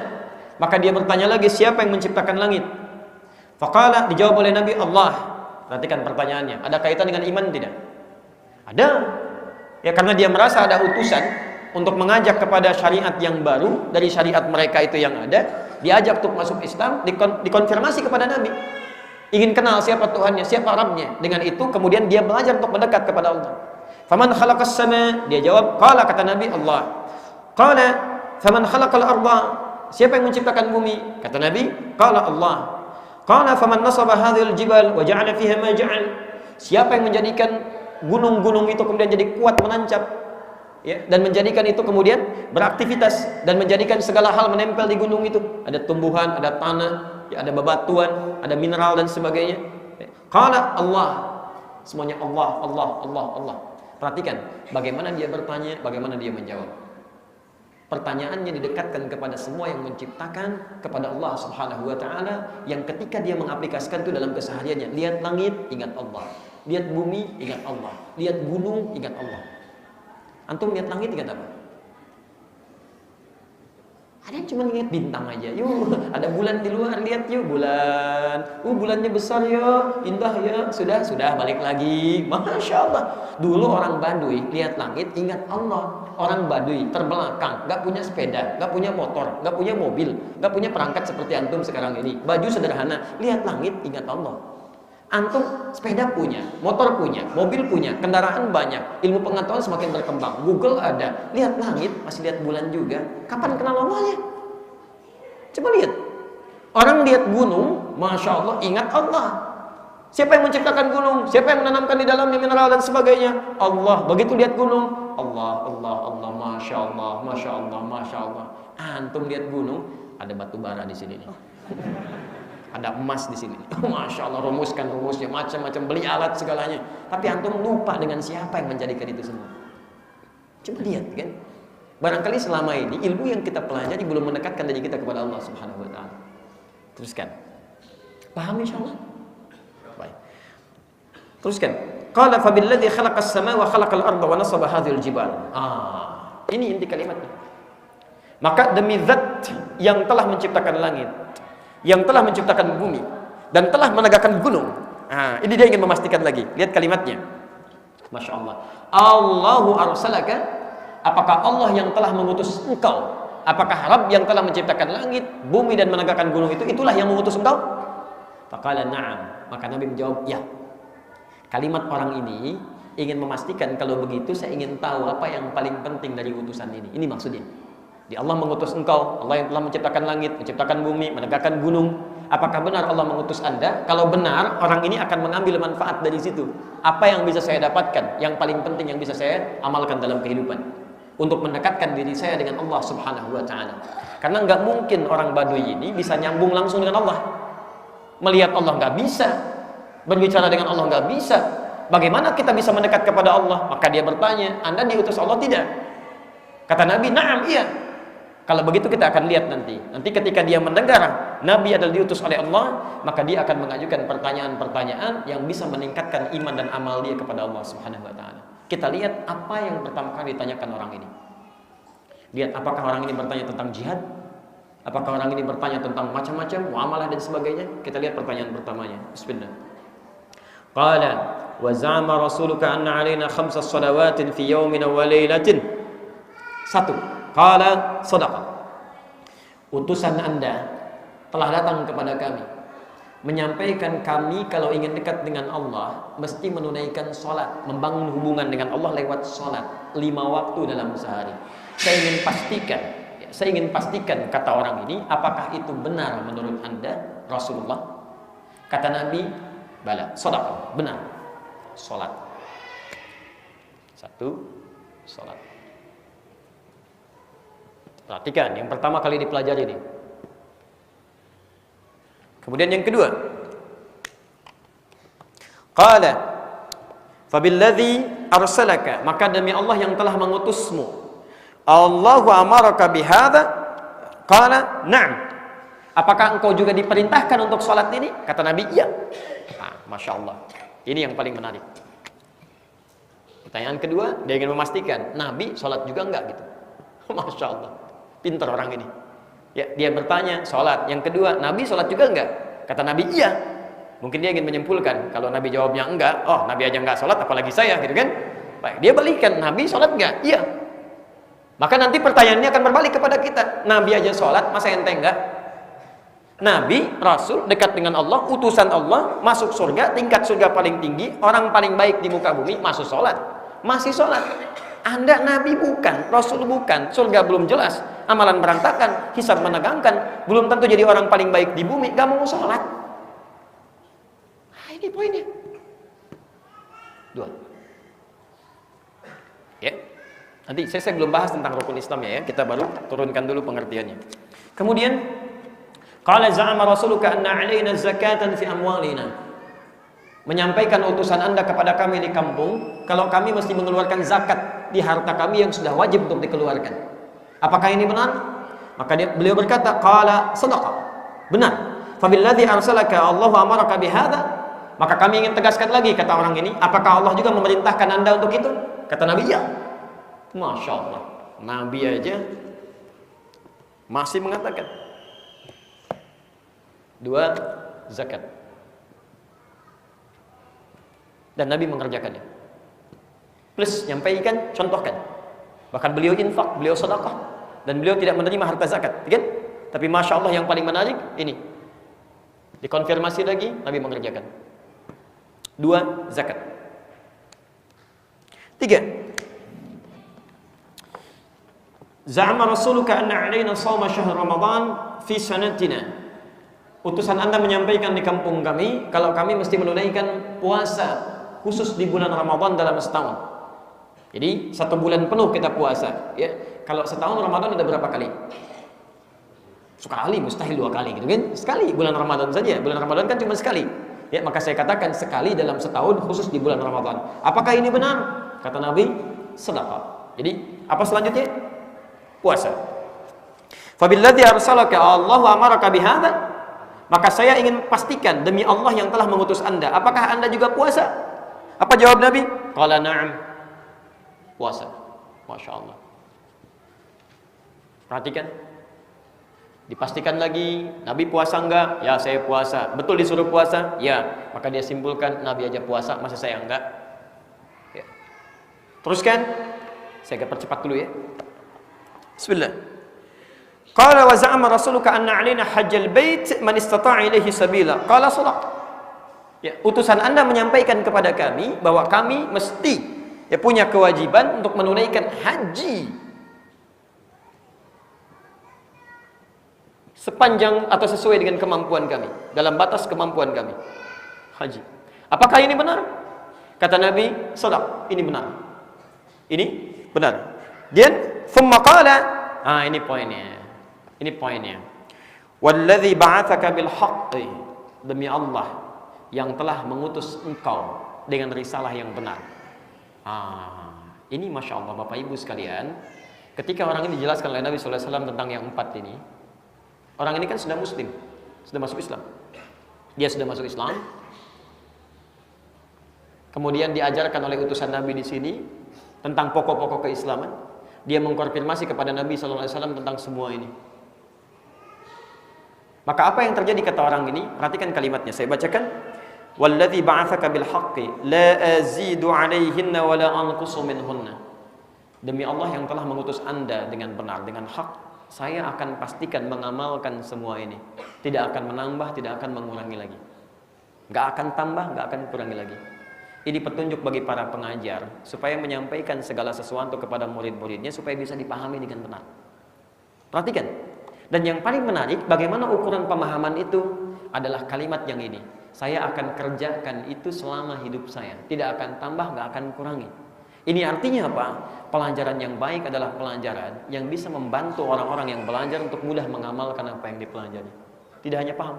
Maka dia bertanya lagi, siapa yang menciptakan langit? Faqala, dijawab oleh Nabi, Allah. Perhatikan pertanyaannya, ada kaitan dengan iman tidak? Ada. Ya karena dia merasa ada utusan untuk mengajak kepada syariat yang baru dari syariat mereka itu yang ada, diajak untuk masuk Islam, dikonfirmasi kepada Nabi. Ingin kenal siapa Tuhannya, siapa Rabbnya. Dengan itu kemudian dia belajar untuk mendekat kepada Allah. Faman khalaqas sama? Dia jawab, qala, kata Nabi, Allah. Qala, faman khalaqal arda? Siapa yang menciptakan bumi? Kata Nabi, qala Allah. Qala, faman nasaba hadhil jibal wa ja'ala fiha ma ja'al? Siapa yang menjadikan gunung-gunung itu kemudian jadi kuat menancap, ya, dan menjadikan itu kemudian beraktivitas dan menjadikan segala hal menempel di gunung itu? Ada tumbuhan, ada tanah, ya, ada bebatuan, ada mineral dan sebagainya. Qala Allah. Semuanya Allah, Allah, Allah, Allah. Perhatikan bagaimana dia bertanya, bagaimana dia menjawab. Pertanyaannya didekatkan kepada semua yang menciptakan, kepada Allah Subhanahu wa taala, yang ketika dia mengaplikasikan itu dalam kesehariannya. Lihat langit, ingat Allah. Lihat bumi, ingat Allah. Lihat gunung, ingat Allah. Antum lihat langit ingat apa? Ada yang cuma ingat bintang aja. Yuk, ada bulan di luar, lihat yuk bulan. Bulannya besar ya, indah ya. Sudah balik lagi. Masya Allah. Dulu orang Baduy lihat langit ingat Allah. Orang Baduy terbelakang, gak punya sepeda, gak punya motor, gak punya mobil, gak punya perangkat seperti antum sekarang ini. Baju sederhana, lihat langit ingat Allah. Antum sepeda punya, motor punya, mobil punya, kendaraan banyak, ilmu pengetahuan semakin berkembang, Google ada, lihat langit, masih lihat bulan juga. Kapan kenal Allahnya? Coba lihat. Orang lihat gunung, Masya Allah, ingat Allah. Siapa yang menciptakan gunung? Siapa yang menanamkan di dalamnya mineral dan sebagainya? Allah. Begitu lihat gunung, Allah, Allah, Allah, Masya Allah, Masya Allah, Masya Allah. Antum lihat gunung, ada batu bara di sini nih. Ada emas di sini. Masya Allah, rumuskan rumusnya, macam-macam, beli alat segalanya. Tapi antum lupa dengan siapa yang menjadikan itu semua. Coba lihat kan. Barangkali selama ini ilmu yang kita pelajari belum mendekatkan diri kita kepada Allah Subhanahu wa taala. Teruskan. Paham insyaallah? Baik. Teruskan. Qala fa billadzi khalaqas samaa wa khalaqal arda wa nasaba hadhil jibal. Ini inti kalimatnya. Maka demi zat yang telah menciptakan langit, yang telah menciptakan bumi dan telah menegakkan gunung. Ini dia ingin memastikan lagi. Lihat kalimatnya. Masya Allah. Allahu arsalaka. Apakah Allah yang telah mengutus engkau? Apakah Rabb yang telah menciptakan langit, bumi dan menegakkan gunung itu, itulah yang mengutus engkau? Faqala na'am. Maka Nabi menjawab, ya. Kalimat orang ini ingin memastikan kalau begitu saya ingin tahu apa yang paling penting dari utusan ini. Ini maksudnya. Di Allah mengutus engkau, Allah yang telah menciptakan langit, menciptakan bumi, menegakkan gunung. Apakah benar Allah mengutus Anda? Kalau benar, orang ini akan mengambil manfaat dari situ. Apa yang bisa saya dapatkan? Yang paling penting yang bisa saya amalkan dalam kehidupan untuk mendekatkan diri saya dengan Allah Subhanahu wa taala. Karena nggak mungkin orang Baduy ini bisa nyambung langsung dengan Allah. Melihat Allah nggak bisa, berbicara dengan Allah nggak bisa. Bagaimana kita bisa mendekat kepada Allah? Maka dia bertanya, Anda diutus Allah tidak? Kata Nabi, na'am, iya. Kalau begitu kita akan lihat nanti. Nanti ketika dia mendengar Nabi adalah diutus oleh Allah, maka dia akan mengajukan pertanyaan-pertanyaan yang bisa meningkatkan iman dan amal dia kepada Allah Subhanahu wa taala. Kita lihat apa yang pertama kali ditanyakan orang ini. Lihat apakah orang ini bertanya tentang jihad? Apakah orang ini bertanya tentang macam-macam muamalah dan sebagainya? Kita lihat pertanyaan pertamanya. Bismillah. Qala wa za'ama rasuluka anna 'alaina khamsas salawatin fi yawmin wa lailatin. 1. Qala shadaqa. Utusan Anda telah datang kepada kami menyampaikan kami kalau ingin dekat dengan Allah mesti menunaikan sholat, membangun hubungan dengan Allah lewat sholat 5 waktu dalam sehari. Saya ingin pastikan kata orang ini, apakah itu benar menurut Anda Rasulullah? Kata Nabi, bala, shadaqa, benar. Sholat. 1, sholat. Perhatikan, yang pertama kali dipelajari ini. Kemudian yang kedua, qala fabilladzi arsalaka, maka demi Allah yang telah mengutusmu. Allahu amaraka bihadza? Qala na'am. Apakah engkau juga diperintahkan untuk salat ini? Kata Nabi, iya. Masya Allah. Ini yang paling menarik. Pertanyaan kedua, dia ingin memastikan Nabi salat juga enggak gitu. Masya Allah. Pintar orang ini. Ya, dia bertanya, sholat. Yang kedua, Nabi sholat juga enggak? Kata Nabi, iya. Mungkin dia ingin menyimpulkan, kalau Nabi jawabnya enggak, oh Nabi aja enggak sholat, apalagi saya, gitu kan? Baik, dia balikan, Nabi sholat enggak? Iya. Maka nanti pertanyaannya akan berbalik kepada kita. Nabi aja sholat, masa ente enggak? Nabi, Rasul, dekat dengan Allah, utusan Allah, masuk surga, tingkat surga paling tinggi, orang paling baik di muka bumi, masuk sholat. masih sholat. Anda Nabi bukan, Rasul bukan, surga belum jelas, amalan berantakan, hisab menegangkan, belum tentu jadi orang paling baik di bumi, gak mau sholat. Nah, ini poinnya. 2. Ya, nanti saya belum bahas tentang rukun Islamnya ya, kita baru turunkan dulu pengertiannya. Kemudian, qala za'ama rasuluka anna 'alaina zakatan fi amwalina. Menyampaikan utusan Anda kepada kami di kampung, kalau kami mesti mengeluarkan zakat di harta kami yang sudah wajib untuk dikeluarkan. Apakah ini benar? Maka beliau berkata, qala sadaqa. Benar. Fabilladzi arsalaka Allahu amaraka bihadza. Maka kami ingin tegaskan lagi, kata orang ini, apakah Allah juga memerintahkan Anda untuk itu? Kata Nabi, ya. Masya Allah, Nabi aja masih mengatakan. 2. Zakat. Dan Nabi mengerjakannya. Plus nyampaikan, contohkan. Bahkan beliau infak, beliau sedekah, dan beliau tidak menerima harta zakat, kan? Tapi masya Allah yang paling menarik ini, dikonfirmasi lagi, Nabi mengerjakan. 2. Zakat. 3. Za'ama rasuluka anna 'alaina shawma syahr Ramadan fi sanatina. Utusan Anda menyampaikan di kampung kami kalau kami mesti menunaikan puasa khusus di bulan Ramadan dalam setahun. Jadi 1 bulan penuh kita puasa, ya. Kalau setahun Ramadan ada berapa kali? Sekali, mustahil 2 kali gitu kan? Sekali bulan Ramadan saja. Bulan Ramadan kan cuma sekali. Ya, maka saya katakan sekali dalam setahun khusus di bulan Ramadan. Apakah ini benar? Kata Nabi, sedekah. Jadi, apa selanjutnya? Puasa. Fabilladzi arsalaka Allahu amaraka bihadza. Maka saya ingin pastikan demi Allah yang telah mengutus Anda, apakah Anda juga puasa? Apa jawab Nabi? Qala na'am. Puasa. Masya Allah. Perhatikan. Dipastikan lagi, Nabi puasa enggak? Ya, saya puasa. Betul disuruh puasa? Ya. Maka dia simpulkan, Nabi aja puasa, masa saya enggak? Ya. Teruskan. Saya agak percepat dulu ya. Bismillah. Qala wa za'ama rasuluka anna 'alaina hajjal bait man istata'a ilaihi sabila. Qala shadaq. Ya, utusan Anda menyampaikan kepada kami bahwa kami mesti ya punya kewajiban untuk menunaikan haji sepanjang atau sesuai dengan kemampuan kami, dalam batas kemampuan kami. Haji. Apakah ini benar? Kata Nabi, shadaq, ini benar. Ini benar. Dan thumma qala, ini poinnya. Ini poinnya. Walladzi ba'atsaka bil haqqi, demi Allah yang telah mengutus engkau dengan risalah yang benar. Ini masya Allah Bapak Ibu sekalian, ketika orang ini dijelaskan oleh Nabi SAW tentang yang 4 ini, orang ini kan sudah muslim, sudah masuk Islam. Dia sudah masuk Islam. Kemudian diajarkan oleh utusan Nabi di sini tentang pokok-pokok keislaman. Dia mengkonfirmasi kepada Nabi SAW tentang semua ini. Maka apa yang terjadi kata orang ini? Perhatikan kalimatnya, saya bacakan. Walladzi ba'atsaka bil haqqi la azidu 'alaihinna wa la anqusu minhunna. Demi Allah yang telah mengutus Anda dengan benar, dengan hak, saya akan pastikan mengamalkan semua ini. Tidak akan menambah, tidak akan mengurangi lagi. Enggak akan tambah, enggak akan kurangi lagi. Ini petunjuk bagi para pengajar supaya menyampaikan segala sesuatu kepada murid-muridnya supaya bisa dipahami dengan benar. Perhatikan. Dan yang paling menarik, bagaimana ukuran pemahaman itu adalah kalimat yang ini. Saya akan kerjakan itu selama hidup saya. Tidak akan tambah, nggak akan kurangi. Ini artinya apa? Pelajaran yang baik adalah pelajaran yang bisa membantu orang-orang yang belajar untuk mudah mengamalkan apa yang dipelajari. Tidak hanya paham.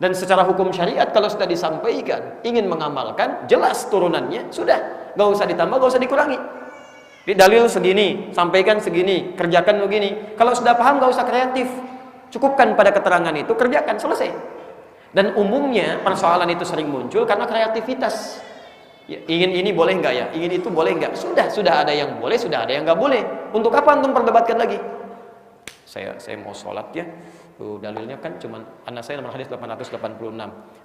Dan secara hukum syariat kalau sudah disampaikan, ingin mengamalkan, jelas turunannya, sudah. Nggak usah ditambah, nggak usah dikurangi. Di dalil segini, sampaikan segini, kerjakan begini. Kalau sudah paham, nggak usah kreatif. Cukupkan pada keterangan itu, kerjakan, selesai. Dan umumnya persoalan itu sering muncul karena kreativitas. Ya, ingin ini boleh nggak ya? Ingin itu boleh nggak? Sudah ada yang boleh, sudah ada yang nggak boleh. Untuk apa antum perdebatkan lagi? Saya mau sholat ya. Dalilnya kan cuman anak saya nomor hadis 886.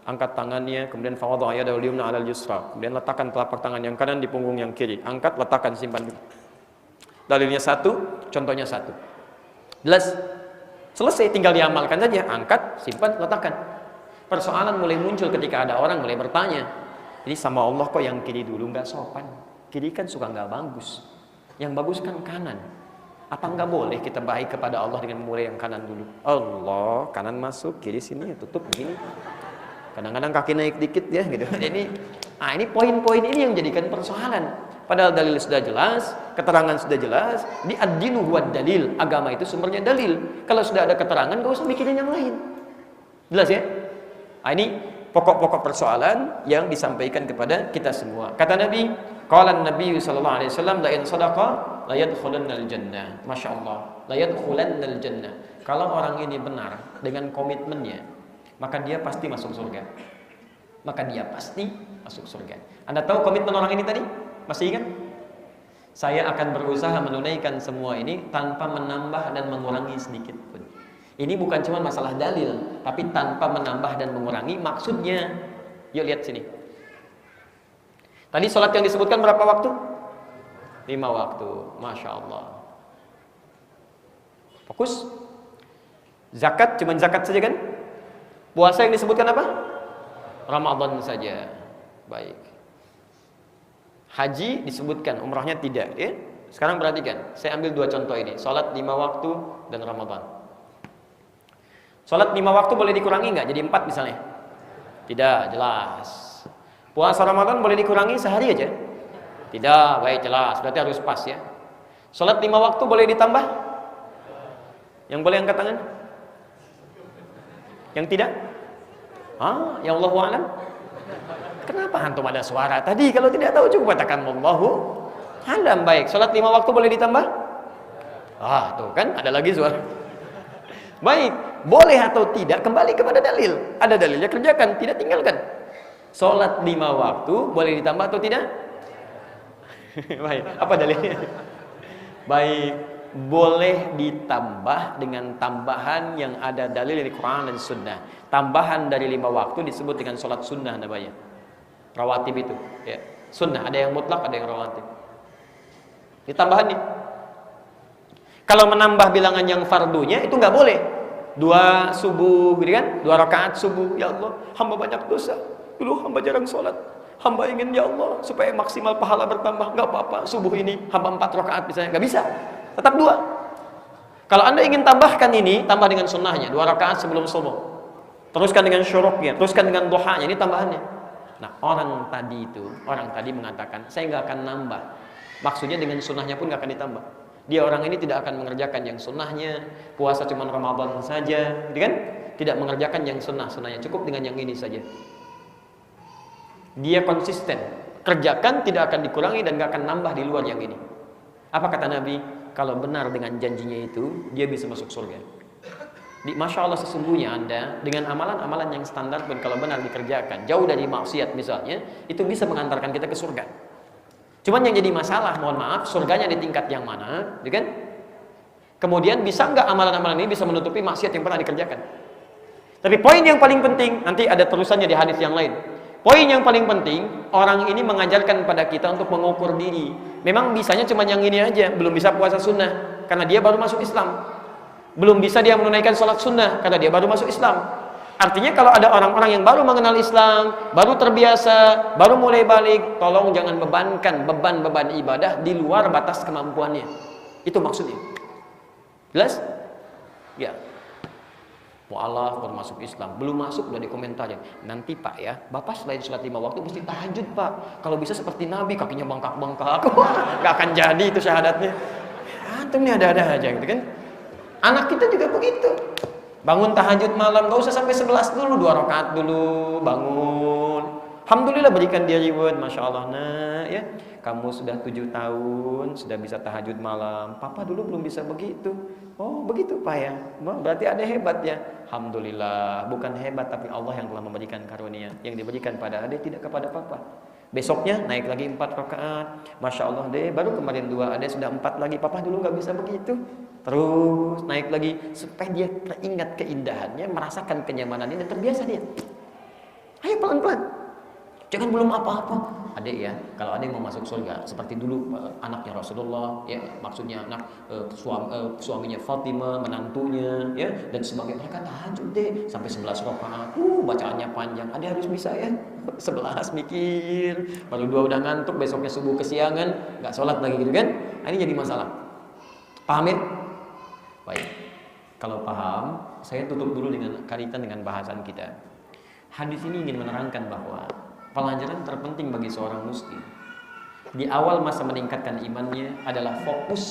Angkat tangannya, kemudian fawadha yadahu yumna 'alal yusra. Kemudian letakkan telapak tangan yang kanan di punggung yang kiri. Angkat, letakkan, simpan. Dalilnya 1, contohnya 1. Jelas? Selesai, tinggal diamalkan saja. Angkat, simpan, letakkan. Persoalan mulai muncul ketika ada orang mulai bertanya, Jadi sama Allah kok yang kiri dulu, nggak sopan. Kiri kan suka nggak bagus. Yang bagus kan kanan. Apa nggak boleh kita baik kepada Allah dengan memulai yang kanan dulu? Allah, kanan masuk, kiri sini, tutup begini. Kadang-kadang kaki naik dikit ya gitu. Ini poin-poin ini yang jadikan persoalan. Padahal dalil sudah jelas, keterangan sudah jelas. Di ad-dinu huwad dalil, agama itu sumbernya dalil. Kalau sudah ada keterangan, nggak usah mikirin yang lain. Jelas ya? Ini pokok-pokok persoalan yang disampaikan kepada kita semua. Kata Nabi, qala Nabi sallallahu alaihi wasallam, la in sadaqa la yadkhulannal jannah. Masyaallah, la yadkhulannal jannah. Kalau orang ini benar dengan komitmennya, maka dia pasti masuk surga. Maka dia pasti masuk surga. Anda tahu komitmen orang ini tadi? Masih ingat? Saya akan berusaha menunaikan semua ini tanpa menambah dan mengurangi sedikit pun. Ini bukan cuma masalah dalil, tapi tanpa menambah dan mengurangi. Maksudnya, yuk lihat sini. Tadi sholat yang disebutkan berapa waktu? 5 waktu. Masya Allah. Fokus. Zakat, cuma zakat saja kan? Puasa yang disebutkan apa? Ramadan saja. Baik. Haji disebutkan, umrahnya tidak. Ya? Sekarang perhatikan, saya ambil 2 contoh ini. Sholat 5 waktu dan Ramadan. Sholat 5 waktu boleh dikurangi nggak? Jadi 4 misalnya? Tidak, jelas. Puasa Ramadan boleh dikurangi sehari aja? Tidak, baik, jelas. Berarti harus pas ya. Sholat 5 waktu boleh ditambah? Yang boleh angkat tangan? Yang tidak? Ya Allahu a'lam. Kenapa antum ada suara tadi? Kalau tidak tahu cukup katakan Allahu a'lam. Baik, sholat 5 waktu boleh ditambah? Tuh kan ada lagi suara. Baik, boleh atau tidak kembali kepada dalil. Ada dalilnya kerjakan, tidak tinggalkan. Sholat 5 waktu boleh ditambah atau tidak? Baik, apa dalilnya? Baik, boleh ditambah dengan tambahan yang ada dalil dari Quran dan Sunnah. Tambahan dari 5 waktu disebut dengan sholat sunnah namanya. Rawatib itu ya. Sunnah, ada yang mutlak, ada yang rawatib. Ditambahan nih. Kalau menambah bilangan yang fardunya itu nggak boleh. 2 subuh gitu kan? 2 rakaat subuh. Ya Allah, hamba banyak dosa. Dulu hamba jarang sholat. Hamba ingin ya Allah supaya maksimal pahala bertambah. Nggak apa-apa, subuh ini hamba 4 rakaat misalnya. Nggak bisa. Tetap 2. Kalau Anda ingin tambahkan ini, tambah dengan sunnahnya 2 rakaat sebelum subuh. Teruskan dengan syuruknya, teruskan dengan duhanya, ini tambahannya. Nah, orang tadi mengatakan, saya nggak akan nambah. Maksudnya dengan sunnahnya pun nggak akan ditambah. Dia orang ini tidak akan mengerjakan yang sunnahnya, puasa cuma Ramadan saja, gitu kan? Tidak mengerjakan yang sunnahnya, cukup dengan yang ini saja. Dia konsisten, kerjakan tidak akan dikurangi dan nggak akan nambah di luar yang ini. Apa kata Nabi? Kalau benar dengan janjinya itu, dia bisa masuk surga. Masya Allah, sesungguhnya Anda dengan amalan-amalan yang standar pun kalau benar dikerjakan, jauh dari maksiat misalnya, itu bisa mengantarkan kita ke surga. Cuman yang jadi masalah, mohon maaf, surganya di tingkat yang mana, gitu kan? Kemudian bisa nggak amalan-amalan ini bisa menutupi maksiat yang pernah dikerjakan? Tapi poin yang paling penting, nanti ada terusannya di hadis yang lain. Poin yang paling penting, orang ini mengajarkan pada kita untuk mengukur diri. Memang bisanya cuma yang ini aja, belum bisa puasa sunnah, karena dia baru masuk Islam. Belum bisa dia menunaikan sholat sunnah karena dia baru masuk Islam. Artinya kalau ada orang-orang yang baru mengenal Islam, baru terbiasa, baru mulai balik, tolong jangan bebankan beban-beban ibadah di luar batas kemampuannya. Itu maksudnya. Jelas? Ya. Mu'alaf baru masuk Islam, belum masuk udah dikomentarin. Nanti Pak ya, Bapak selain sholat 5 waktu mesti tahajud Pak. Kalau bisa seperti Nabi, kakinya bengkak-bengkak. Gak akan jadi itu syahadatnya. Antum nih ada-ada aja gitu kan. Anak kita juga begitu. Bangun tahajud malam, gak usah sampai 11 dulu, 2 rakaat dulu, bangun. Alhamdulillah berikan dia reward, Masya Allah. Nah ya, kamu sudah 7 tahun, sudah bisa tahajud malam. Papa dulu belum bisa begitu. Oh begitu Pak ya, berarti ada hebat ya. Alhamdulillah, bukan hebat tapi Allah yang telah memberikan karunia. Yang diberikan pada adik tidak kepada papa. Besoknya naik lagi 4 rakaat. Masya Allah deh, baru kemarin 2, ada sudah 4 lagi. Papa dulu gak bisa begitu. Terus naik lagi supaya dia teringat keindahannya, merasakan kenyamanannya dan terbiasa dia. Ayo pelan-pelan. Jangan belum apa-apa. Adik ya, kalau adik mau masuk surga seperti dulu anaknya Rasulullah, ya maksudnya anak suaminya Fatimah, menantunya, ya dan sebagai mereka tahajud deh sampai 11 rakaat. Bacaannya panjang. Adik harus bisa ya. 11 mikir, baru 2 udah ngantuk, besoknya subuh kesiangan, nggak sholat lagi gitu kan. Nah, ini jadi masalah. Paham ya? Baik. Kalau paham, saya tutup dulu dengan kaitan dengan bahasan kita. Hadis ini ingin menerangkan bahwa pelajaran terpenting bagi seorang muslim di awal masa meningkatkan imannya adalah fokus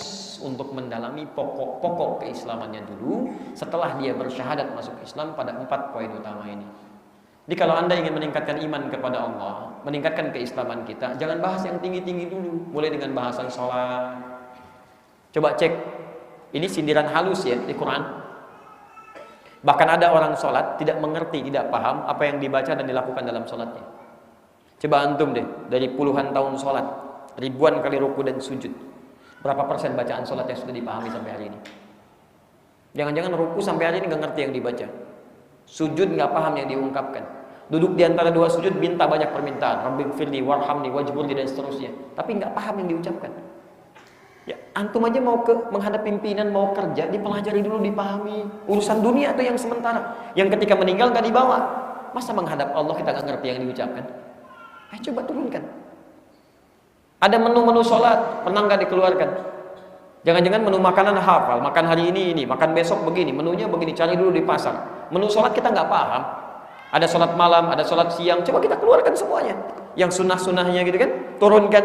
untuk mendalami pokok-pokok keislamannya dulu setelah dia bersyahadat masuk Islam pada 4 poin utama ini. Jadi kalau Anda ingin meningkatkan iman kepada Allah, meningkatkan keislaman kita, jangan bahas yang tinggi-tinggi dulu. Mulai dengan bahasan sholat. Coba cek, ini sindiran halus ya di Quran. Bahkan ada orang sholat tidak mengerti, tidak paham apa yang dibaca dan dilakukan dalam sholatnya. Coba antum deh, dari puluhan tahun sholat, ribuan kali ruku dan sujud, berapa persen bacaan sholat yang sudah dipahami sampai hari ini? Jangan-jangan ruku sampai hari ini nggak ngerti yang dibaca, sujud nggak paham yang diungkapkan, duduk di antara 2 sujud minta banyak permintaan, Rabbighfirli warhamni wajburni dan seterusnya, tapi nggak paham yang diucapkan. Ya, antum aja mau menghadap pimpinan, mau kerja, dipelajari dulu, dipahami. Urusan dunia itu yang sementara, yang ketika meninggal nggak dibawa. Masa menghadap Allah kita nggak ngerti yang diucapkan? Ayo coba turunkan. Ada menu-menu sholat, pernah nggak dikeluarkan? Jangan-jangan menu makanan hafal, makan hari ini, makan besok begini, menunya begini, cari dulu di pasar. Menu sholat kita nggak paham. Ada sholat malam, ada sholat siang, coba kita keluarkan semuanya. Yang sunnah-sunnahnya gitu kan, turunkan.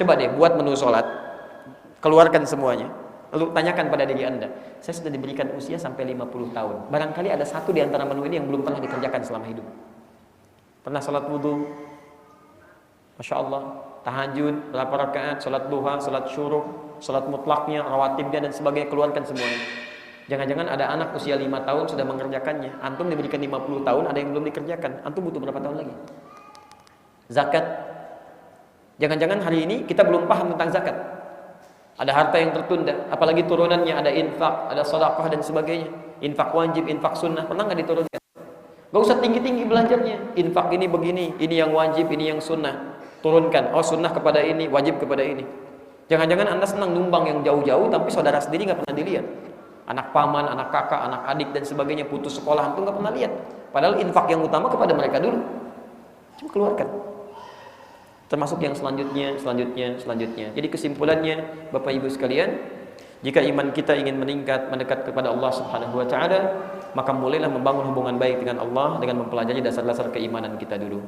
Coba deh buat menu sholat, keluarkan semuanya. Lalu tanyakan pada diri Anda, saya sudah diberikan usia sampai 50 tahun. Barangkali ada satu di antara menu ini yang belum pernah dikerjakan selama hidup. Pernah sholat wudhu, Masya Allah, tahajud, berapa rakaat, sholat duha, sholat syuruk, sholat mutlaknya, rawatibnya dan sebagainya, keluarkan semuanya. Jangan-jangan ada anak usia 5 tahun sudah mengerjakannya. Antum diberikan 50 tahun, ada yang belum dikerjakan. Antum butuh berapa tahun lagi? Zakat. Jangan-jangan hari ini kita belum paham tentang zakat. Ada harta yang tertunda, apalagi turunannya, ada infak, ada sedekah dan sebagainya. Infak wajib, infak sunnah, pernah nggak diturunkan? Gak usah tinggi-tinggi belajarnya. Infak ini begini, ini yang wajib, ini yang sunnah. Turunkan, oh sunnah kepada ini, wajib kepada ini. Jangan-jangan Anda senang numbang yang jauh-jauh, tapi saudara sendiri nggak pernah dilihat. Anak paman, anak kakak, anak adik dan sebagainya putus sekolah, itu nggak pernah lihat. Padahal infak yang utama kepada mereka dulu. Cuma keluarkan. Termasuk yang selanjutnya. Jadi kesimpulannya, Bapak Ibu sekalian, jika iman kita ingin meningkat, mendekat kepada Allah Subhanahu wa taala, maka mulailah membangun hubungan baik dengan Allah dengan mempelajari dasar-dasar keimanan kita dulu.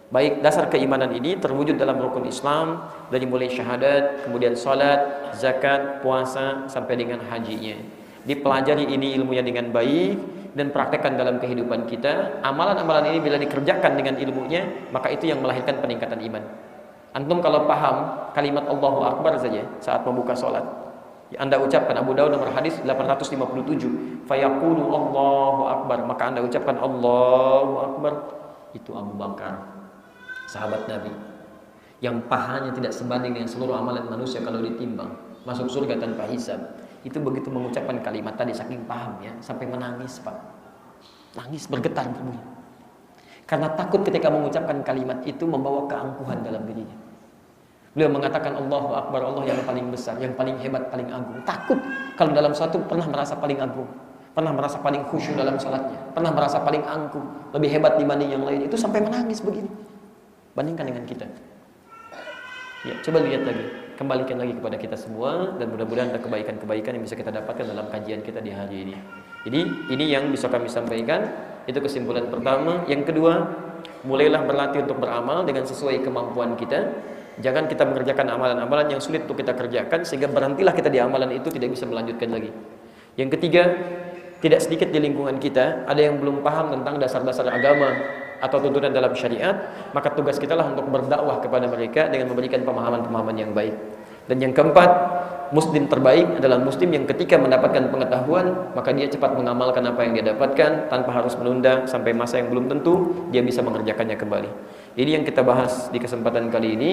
Baik dasar keimanan ini terwujud dalam rukun Islam, dari mulai syahadat, kemudian salat, zakat, puasa sampai dengan hajinya. Dipelajari ini ilmunya dengan baik dan praktekkan dalam kehidupan kita. Amalan-amalan ini bila dikerjakan dengan ilmunya, maka itu yang melahirkan peningkatan iman. Antum kalau paham kalimat Allahu Akbar saja saat membuka salat, Anda ucapkan, Abu Dawud nomor hadis 857, fayaqulu Allahu Akbar, maka Anda ucapkan Allahu Akbar. Itu Abu Bakar, sahabat Nabi, yang pahanya tidak sebanding dengan seluruh amalan manusia kalau ditimbang, masuk surga tanpa hisab. Itu begitu mengucapkan kalimat tadi, saking pahamnya sampai menangis, Pak. Nangis bergetar tubuhnya. Karena takut ketika mengucapkan kalimat itu membawa keangkuhan dalam dirinya. Beliau mengatakan Allahu Akbar, Allah yang paling besar, yang paling hebat, paling agung. Takut kalau dalam suatu pernah merasa paling agung, pernah merasa paling khusyuk dalam salatnya, pernah merasa paling angkuh, lebih hebat dibanding yang lain, itu sampai menangis begini. Bandingkan dengan kita. Ya, coba lihat lagi, kembalikan lagi kepada kita semua, dan mudah-mudahan ada kebaikan-kebaikan yang bisa kita dapatkan dalam kajian kita di hari ini. Jadi ini yang bisa kami sampaikan, itu kesimpulan pertama. Yang kedua, mulailah berlatih untuk beramal dengan sesuai kemampuan kita. Jangan kita mengerjakan amalan-amalan yang sulit untuk kita kerjakan sehingga berhentilah kita di amalan itu, tidak bisa melanjutkan lagi. Yang ketiga, tidak sedikit di lingkungan kita ada yang belum paham tentang dasar-dasar agama atau tuntunan dalam syariat, maka tugas kita lah untuk berdakwah kepada mereka dengan memberikan pemahaman-pemahaman yang baik. Dan yang keempat, muslim terbaik adalah muslim yang ketika mendapatkan pengetahuan, maka dia cepat mengamalkan apa yang dia dapatkan tanpa harus menunda sampai masa yang belum tentu dia bisa mengerjakannya kembali. Ini yang kita bahas di kesempatan kali ini.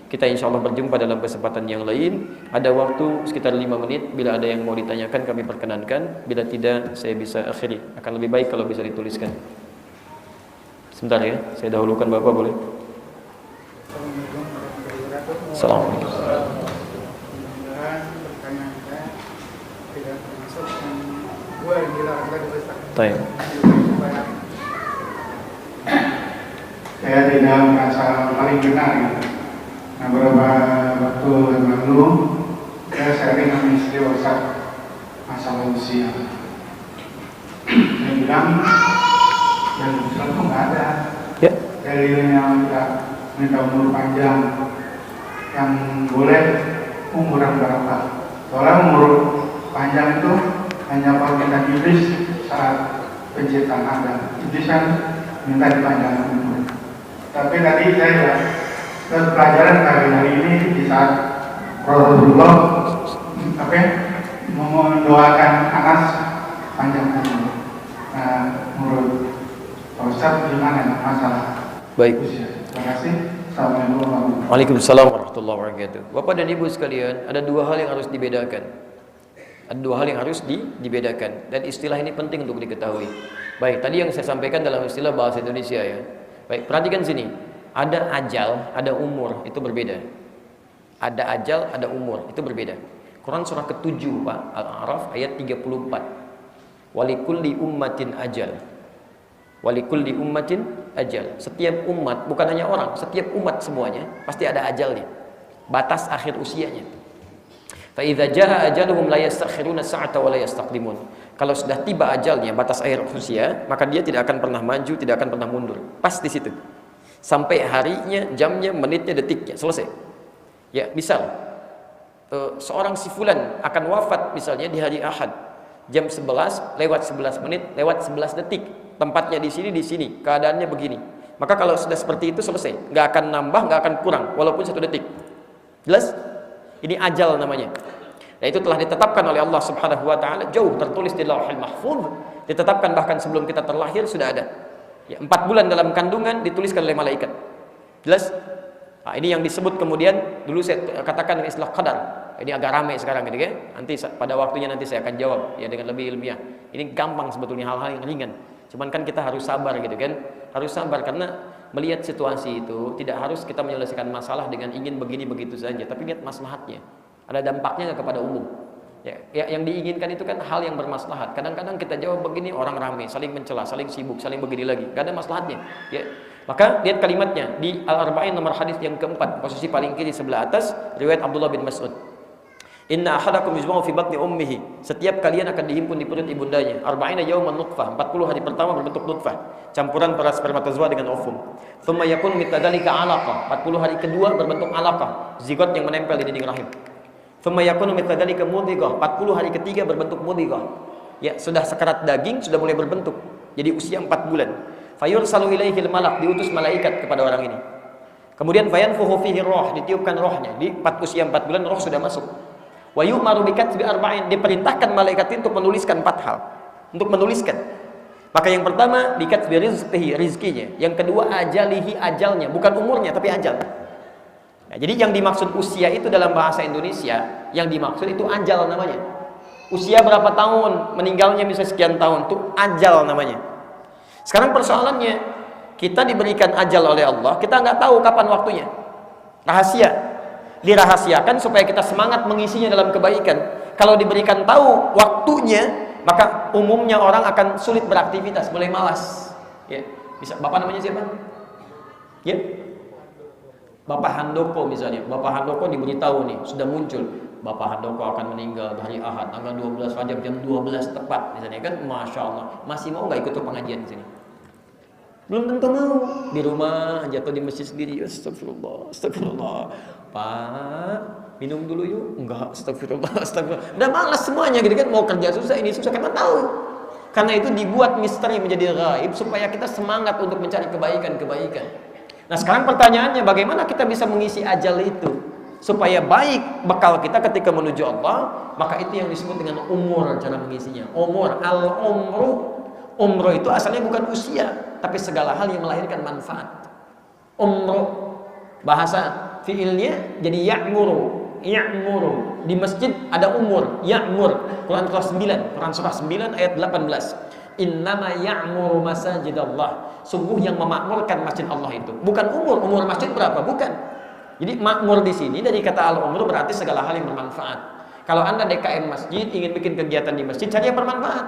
Kita insya Allah berjumpa dalam kesempatan yang lain. Ada waktu sekitar 5 menit. Bila ada yang mau ditanyakan kami perkenankan. Bila tidak saya bisa akhiri. Akan lebih baik kalau bisa dituliskan. Sebentar ya, saya dahulukan Bapak boleh. Assalamualaikum. dia merasa paling benar gitu. Nah, beberapa waktu yang lalu saya sharing sama istri WhatsApp masalah usia. Saya bilang yang Islam tuh nggak ada. Ya. Dalilnya minta umur panjang, yang boleh umuran berapa? Soalnya umur panjang itu hanya permintaan iblis saat penciptaan Adam. Iblis kan minta dipanjangkan umur. Tapi tadi saya pelajaran hari ini di saat Rasulullah mendoakan Anas panjang umur. Nah, menurut Pak Ustaz gimana masalah? Baik. Terima kasih. Assalamualaikum warahmatullahi wabarakatuh. Waalaikumsalam warahmatullahi wabarakatuh. Bapak dan Ibu sekalian, ada dua hal yang harus dibedakan. Ada dua hal yang harus dibedakan, dan istilah ini penting untuk diketahui. Baik, tadi yang saya sampaikan dalam istilah bahasa Indonesia ya. Baik, perhatikan sini. Ada ajal, ada umur, itu berbeda. Ada ajal, ada umur, itu berbeda. Quran surah ke-7 Pak, Al-A'raf ayat 34. Walikulli ummatin ajal. Walikulli ummatin ajal. Setiap umat, bukan hanya orang, setiap umat semuanya pasti ada ajalnya. Batas akhir usianya. Fa idza jaa ajaluhum la yastakhiruna sa'ata wa la yastaqdimun. Kalau sudah tiba ajalnya, batas akhir usia, maka dia tidak akan pernah maju, tidak akan pernah mundur. Pas di situ. Sampai harinya, jamnya, menitnya, detiknya, selesai. Ya, misal seorang si fulan akan wafat misalnya di hari Ahad, jam 11 lewat 11 menit lewat 11 detik. Tempatnya di sini, keadaannya begini. Maka kalau sudah seperti itu selesai, nggak akan nambah, nggak akan kurang, walaupun 1 detik. Jelas? Ini ajal namanya. Nah, itu telah ditetapkan oleh Allah Subhanahu wa taala, jauh tertulis di Lauhul Mahfuz, ditetapkan bahkan sebelum kita terlahir sudah ada. Ya, 4 bulan dalam kandungan dituliskan oleh malaikat. Jelas? Nah, ini yang disebut kemudian dulu saya katakan dengan istilah qadar. Ini agak ramai sekarang gitu kan. Nanti pada waktunya nanti saya akan jawab ya dengan lebih ilmiah. Ini gampang sebetulnya, hal-hal yang ringan. Cuman kan kita harus sabar gitu kan. Harus sabar karena melihat situasi itu tidak harus kita menyelesaikan masalah dengan ingin begini begitu saja, tapi lihat maslahatnya. Ada dampaknya nggak kepada umum. Ya, yang diinginkan itu kan hal yang bermaslahat. Kadang-kadang kita jawab begini, orang ramai, saling mencela, saling sibuk, saling begini lagi. Gak ada maslahatnya. Ya. Maka lihat kalimatnya di Al-Arba'in nomor hadis yang keempat, posisi paling kiri sebelah atas, riwayat Abdullah bin Mas'ud. Inna ahadakum yujma'u fi batni ummihi. Setiap kalian akan dihimpun di perut ibundanya. Arba'ina yawman nutfah. 40 hari pertama berbentuk nutfah, campuran para spermatozoa dengan ovum. Tsumma yakun mitadalika 'alaqah. 40 hari kedua berbentuk 'alaqah, zigot yang menempel di dinding rahim. Tsumma yakunu mitadalika mudghah. 40 hari ketiga berbentuk mudghah. Ya, sudah sekarat daging, sudah mulai berbentuk. Jadi usia 4 bulan. Fayursalu ilaihil malak, diutus malaikat kepada orang ini. Kemudian fayanfuhu fihi roh, ditiupkan rohnya. Di usia 4 bulan roh sudah masuk. Wa yu'maru bikatbi arba'in, diperintahkan malaikat itu untuk menuliskan 4 hal. Untuk menuliskan. Maka yang pertama bikatbi rizqihi, rizkinya. Yang kedua ajalihi, ajalnya, bukan umurnya tapi ajal. Nah, jadi yang dimaksud usia itu dalam bahasa Indonesia, yang dimaksud itu ajal namanya. Usia berapa tahun, meninggalnya bisa sekian tahun, itu ajal namanya. Sekarang persoalannya, kita diberikan ajal oleh Allah, kita nggak tahu kapan waktunya. Rahasia. Dirahasiakan supaya kita semangat mengisinya dalam kebaikan. Kalau diberikan tahu waktunya, maka umumnya orang akan sulit beraktivitas, mulai malas. Ya, bisa. Bapak namanya siapa? Ya. Bapak Handoko misalnya. Bapak Handoko diberitahu nih, sudah muncul. Bapak Handoko akan meninggal hari Ahad, tanggal 12 Rajab jam 12 tepat. Misalnya kan, Masya Allah. Masih mau nggak ikut pengajian di sini? Belum tentu mau. Di rumah aja atau di masjid sendiri. Astagfirullah, astagfirullah. Pak, minum dulu yuk. Enggak, astagfirullah, astagfirullah. Udah malas semuanya gitu kan, mau kerja susah, ini susah, karena tahu. Karena itu dibuat misteri menjadi gaib supaya kita semangat untuk mencari kebaikan-kebaikan. Nah, sekarang pertanyaannya, bagaimana kita bisa mengisi ajal itu supaya baik bekal kita ketika menuju Allah? Maka itu yang disebut dengan umur, cara mengisinya. Umur, umru itu asalnya bukan usia, tapi segala hal yang melahirkan manfaat. Umru, bahasa fiilnya jadi ya'muru. Di masjid ada umur, ya'mur. Quran surah 9 ayat 18. Innama ya'muru masajidallah. Sungguh yang memakmurkan masjid Allah itu bukan umur masjid berapa, bukan. Jadi makmur di sini dari kata al-umur berarti segala hal yang bermanfaat. Kalau Anda DKM masjid ingin bikin kegiatan di masjid, cari yang bermanfaat.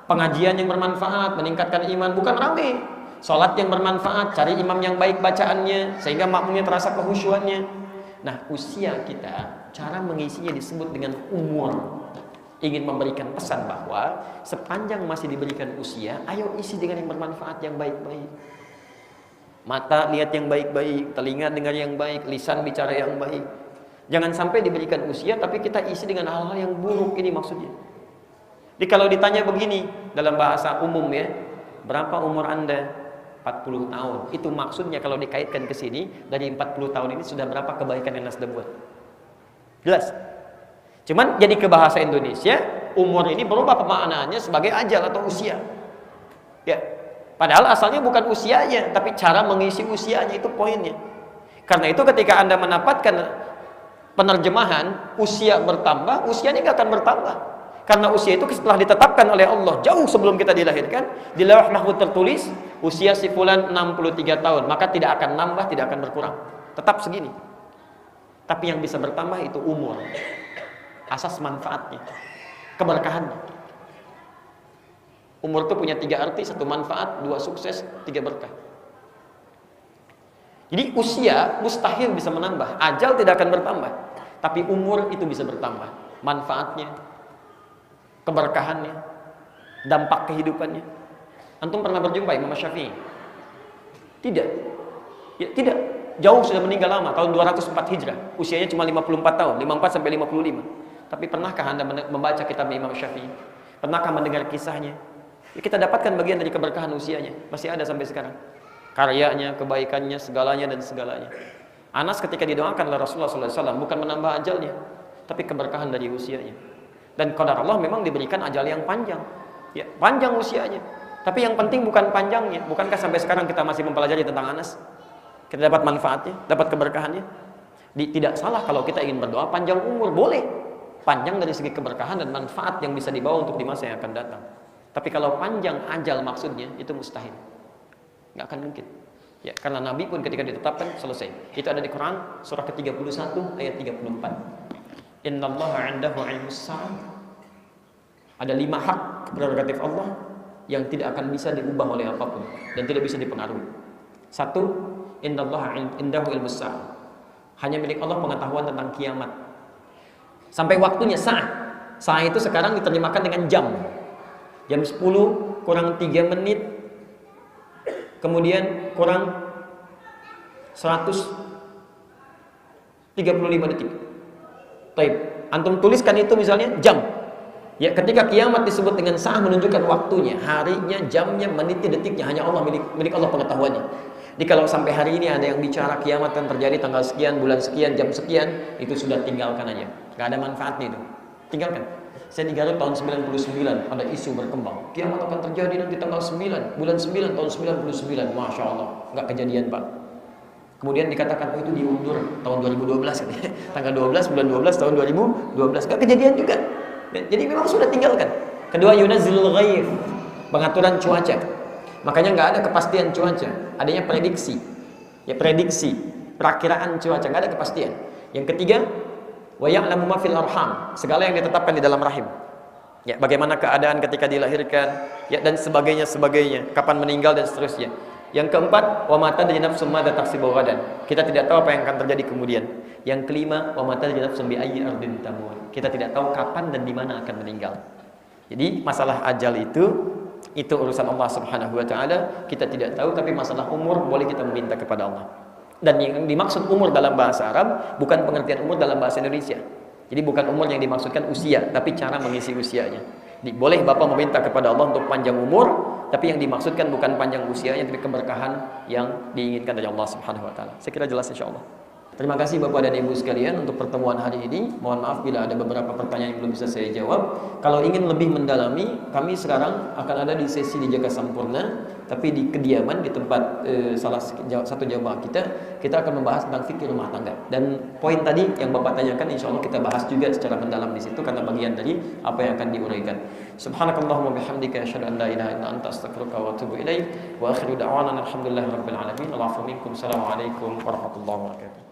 Pengajian yang bermanfaat, meningkatkan iman, bukan rame. Salat yang bermanfaat, cari imam yang baik bacaannya sehingga makmumnya terasa kehusyuannya. Nah, usia kita, cara mengisinya disebut dengan umur. Ingin memberikan pesan bahwa sepanjang masih diberikan usia, ayo isi dengan yang bermanfaat, yang baik-baik. Mata lihat yang baik-baik, telinga dengar yang baik, lisan bicara yang baik. Jangan sampai diberikan usia tapi kita isi dengan hal-hal yang buruk, ini maksudnya. Jadi kalau ditanya begini dalam bahasa umum ya, berapa umur Anda? 40 tahun. Itu maksudnya kalau dikaitkan ke sini, dari 40 tahun ini sudah berapa kebaikan yang Anda sudah buat? Jelas? Cuman jadi ke bahasa Indonesia, umur ini berubah pemaknaannya sebagai ajal atau usia. Ya. Padahal asalnya bukan usianya, tapi cara mengisi usianya itu poinnya. Karena itu ketika Anda mendapatkan penerjemahan usia bertambah, usianya nggak akan bertambah. Karena usia itu setelah ditetapkan oleh Allah jauh sebelum kita dilahirkan, di Lauh Mahfuz tertulis usia si fulan 63 tahun, maka tidak akan nambah, tidak akan berkurang. Tetap segini. Tapi yang bisa bertambah itu umur. Asas manfaatnya, keberkahannya. Umur itu punya 3 arti, 1 manfaat, 2 sukses, 3 berkah. Jadi usia mustahil bisa menambah, ajal tidak akan bertambah, tapi umur itu bisa bertambah. Manfaatnya, keberkahannya, dampak kehidupannya. Antum pernah berjumpa Imam Syafi'i? Tidak. Ya, tidak. Jauh sudah meninggal lama, tahun 204 Hijrah. Usianya cuma 54 tahun, 54 sampai 55. Tapi pernahkah Anda membaca kitab Imam Syafi'i? Pernahkah mendengar kisahnya? Ya, kita dapatkan bagian dari keberkahan usianya. Masih ada sampai sekarang. Karyanya, kebaikannya, segalanya dan segalanya. Anas ketika didoakan oleh Rasulullah SAW bukan menambah ajalnya, tapi keberkahan dari usianya. Dan qadar Allah memang diberikan ajal yang panjang. Ya, panjang usianya. Tapi yang penting bukan panjangnya. Bukankah sampai sekarang kita masih mempelajari tentang Anas? Kita dapat manfaatnya, dapat keberkahannya. Tidak salah kalau kita ingin berdoa panjang umur, boleh. Panjang dari segi keberkahan dan manfaat yang bisa dibawa untuk di masa yang akan datang. Tapi kalau panjang ajal maksudnya, itu mustahil. Nggak akan mungkin. Ya, karena Nabi pun ketika ditetapkan selesai. Itu ada di Quran surah ke-31 ayat 34. Innallaha 'indahu 'ilmus sa'ah. Ada 5 hak prerogatif Allah yang tidak akan bisa diubah oleh apapun dan tidak bisa dipengaruhi. 1, innallaha 'indahu 'ilmus sa'ah. Hanya milik Allah pengetahuan tentang kiamat. Sampai waktunya sa'ah. Sa'ah itu sekarang diterjemahkan dengan jam. Jam 10 kurang 3 menit. Kemudian kurang 135 detik. Taib. Antum tuliskan itu misalnya jam. Ya, ketika kiamat disebut dengan sa'ah menunjukkan waktunya, harinya, jamnya, menitnya, detiknya, hanya Allah milik Allah pengetahuannya. Jadi kalau sampai hari ini ada yang bicara kiamat akan terjadi tanggal sekian, bulan sekian, jam sekian, itu sudah tinggalkan aja. Gak ada manfaatnya itu. Tinggalkan. Saya di Garut tahun 99 ada isu berkembang. Kiamat akan terjadi nanti tanggal 9, bulan 9 tahun 99. Masya Allah, nggak kejadian Pak. Kemudian dikatakan itu diundur tahun 2012 katanya. Tanggal 12 bulan 12 tahun 2012. Nggak kejadian juga. Jadi memang sudah tinggalkan. Kedua, yunazzilul ghaib, pengaturan cuaca. Makanya nggak ada kepastian cuaca, adanya prediksi. Ya, prediksi, perakiraan cuaca, nggak ada kepastian. Yang ketiga, wa ya'lamu ma fil arham, segala yang ditetapkan di dalam rahim. Ya, bagaimana keadaan ketika dilahirkan, ya, dan sebagainya, kapan meninggal dan seterusnya. Yang keempat, wa ma tadri nafsum madza taksibu ghadan. Kita tidak tahu apa yang akan terjadi kemudian. Yang kelima, wa ma tadri nafsum bi ayyi ardin tamut. Kita tidak tahu kapan dan di mana akan meninggal. Jadi masalah ajal itu urusan Allah Subhanahu wa taala, kita tidak tahu, tapi masalah umur boleh kita meminta kepada Allah. Dan yang dimaksud umur dalam bahasa Arab bukan pengertian umur dalam bahasa Indonesia. Jadi bukan umur yang dimaksudkan usia, tapi cara mengisi usianya. Boleh Bapak meminta kepada Allah untuk panjang umur, tapi yang dimaksudkan bukan panjang usianya, tapi keberkahan yang diinginkan dari Allah Subhanahu wa taala. Saya kira jelas insyaallah. Terima kasih Bapak dan Ibu sekalian untuk pertemuan hari ini. Mohon maaf bila ada beberapa pertanyaan yang belum bisa saya jawab. Kalau ingin lebih mendalami, kami sekarang akan ada di sesi di Jaga Sampurna, tapi di kediaman di tempat salah satu jamaah kita akan membahas tentang fikih rumah tangga. Dan poin tadi yang Bapak tanyakan, insya Allah kita bahas juga secara mendalam di situ karena bagian dari apa yang akan diuraikan. Subhanakallahumma bihamdika asyhadu an la ilaha illa anta astaghfiruka wa atubu ilaik. Wa akhiru da'wana alhamdulillahirabbil alamin. Assalamualaikum warahmatullahi wabarakatuh.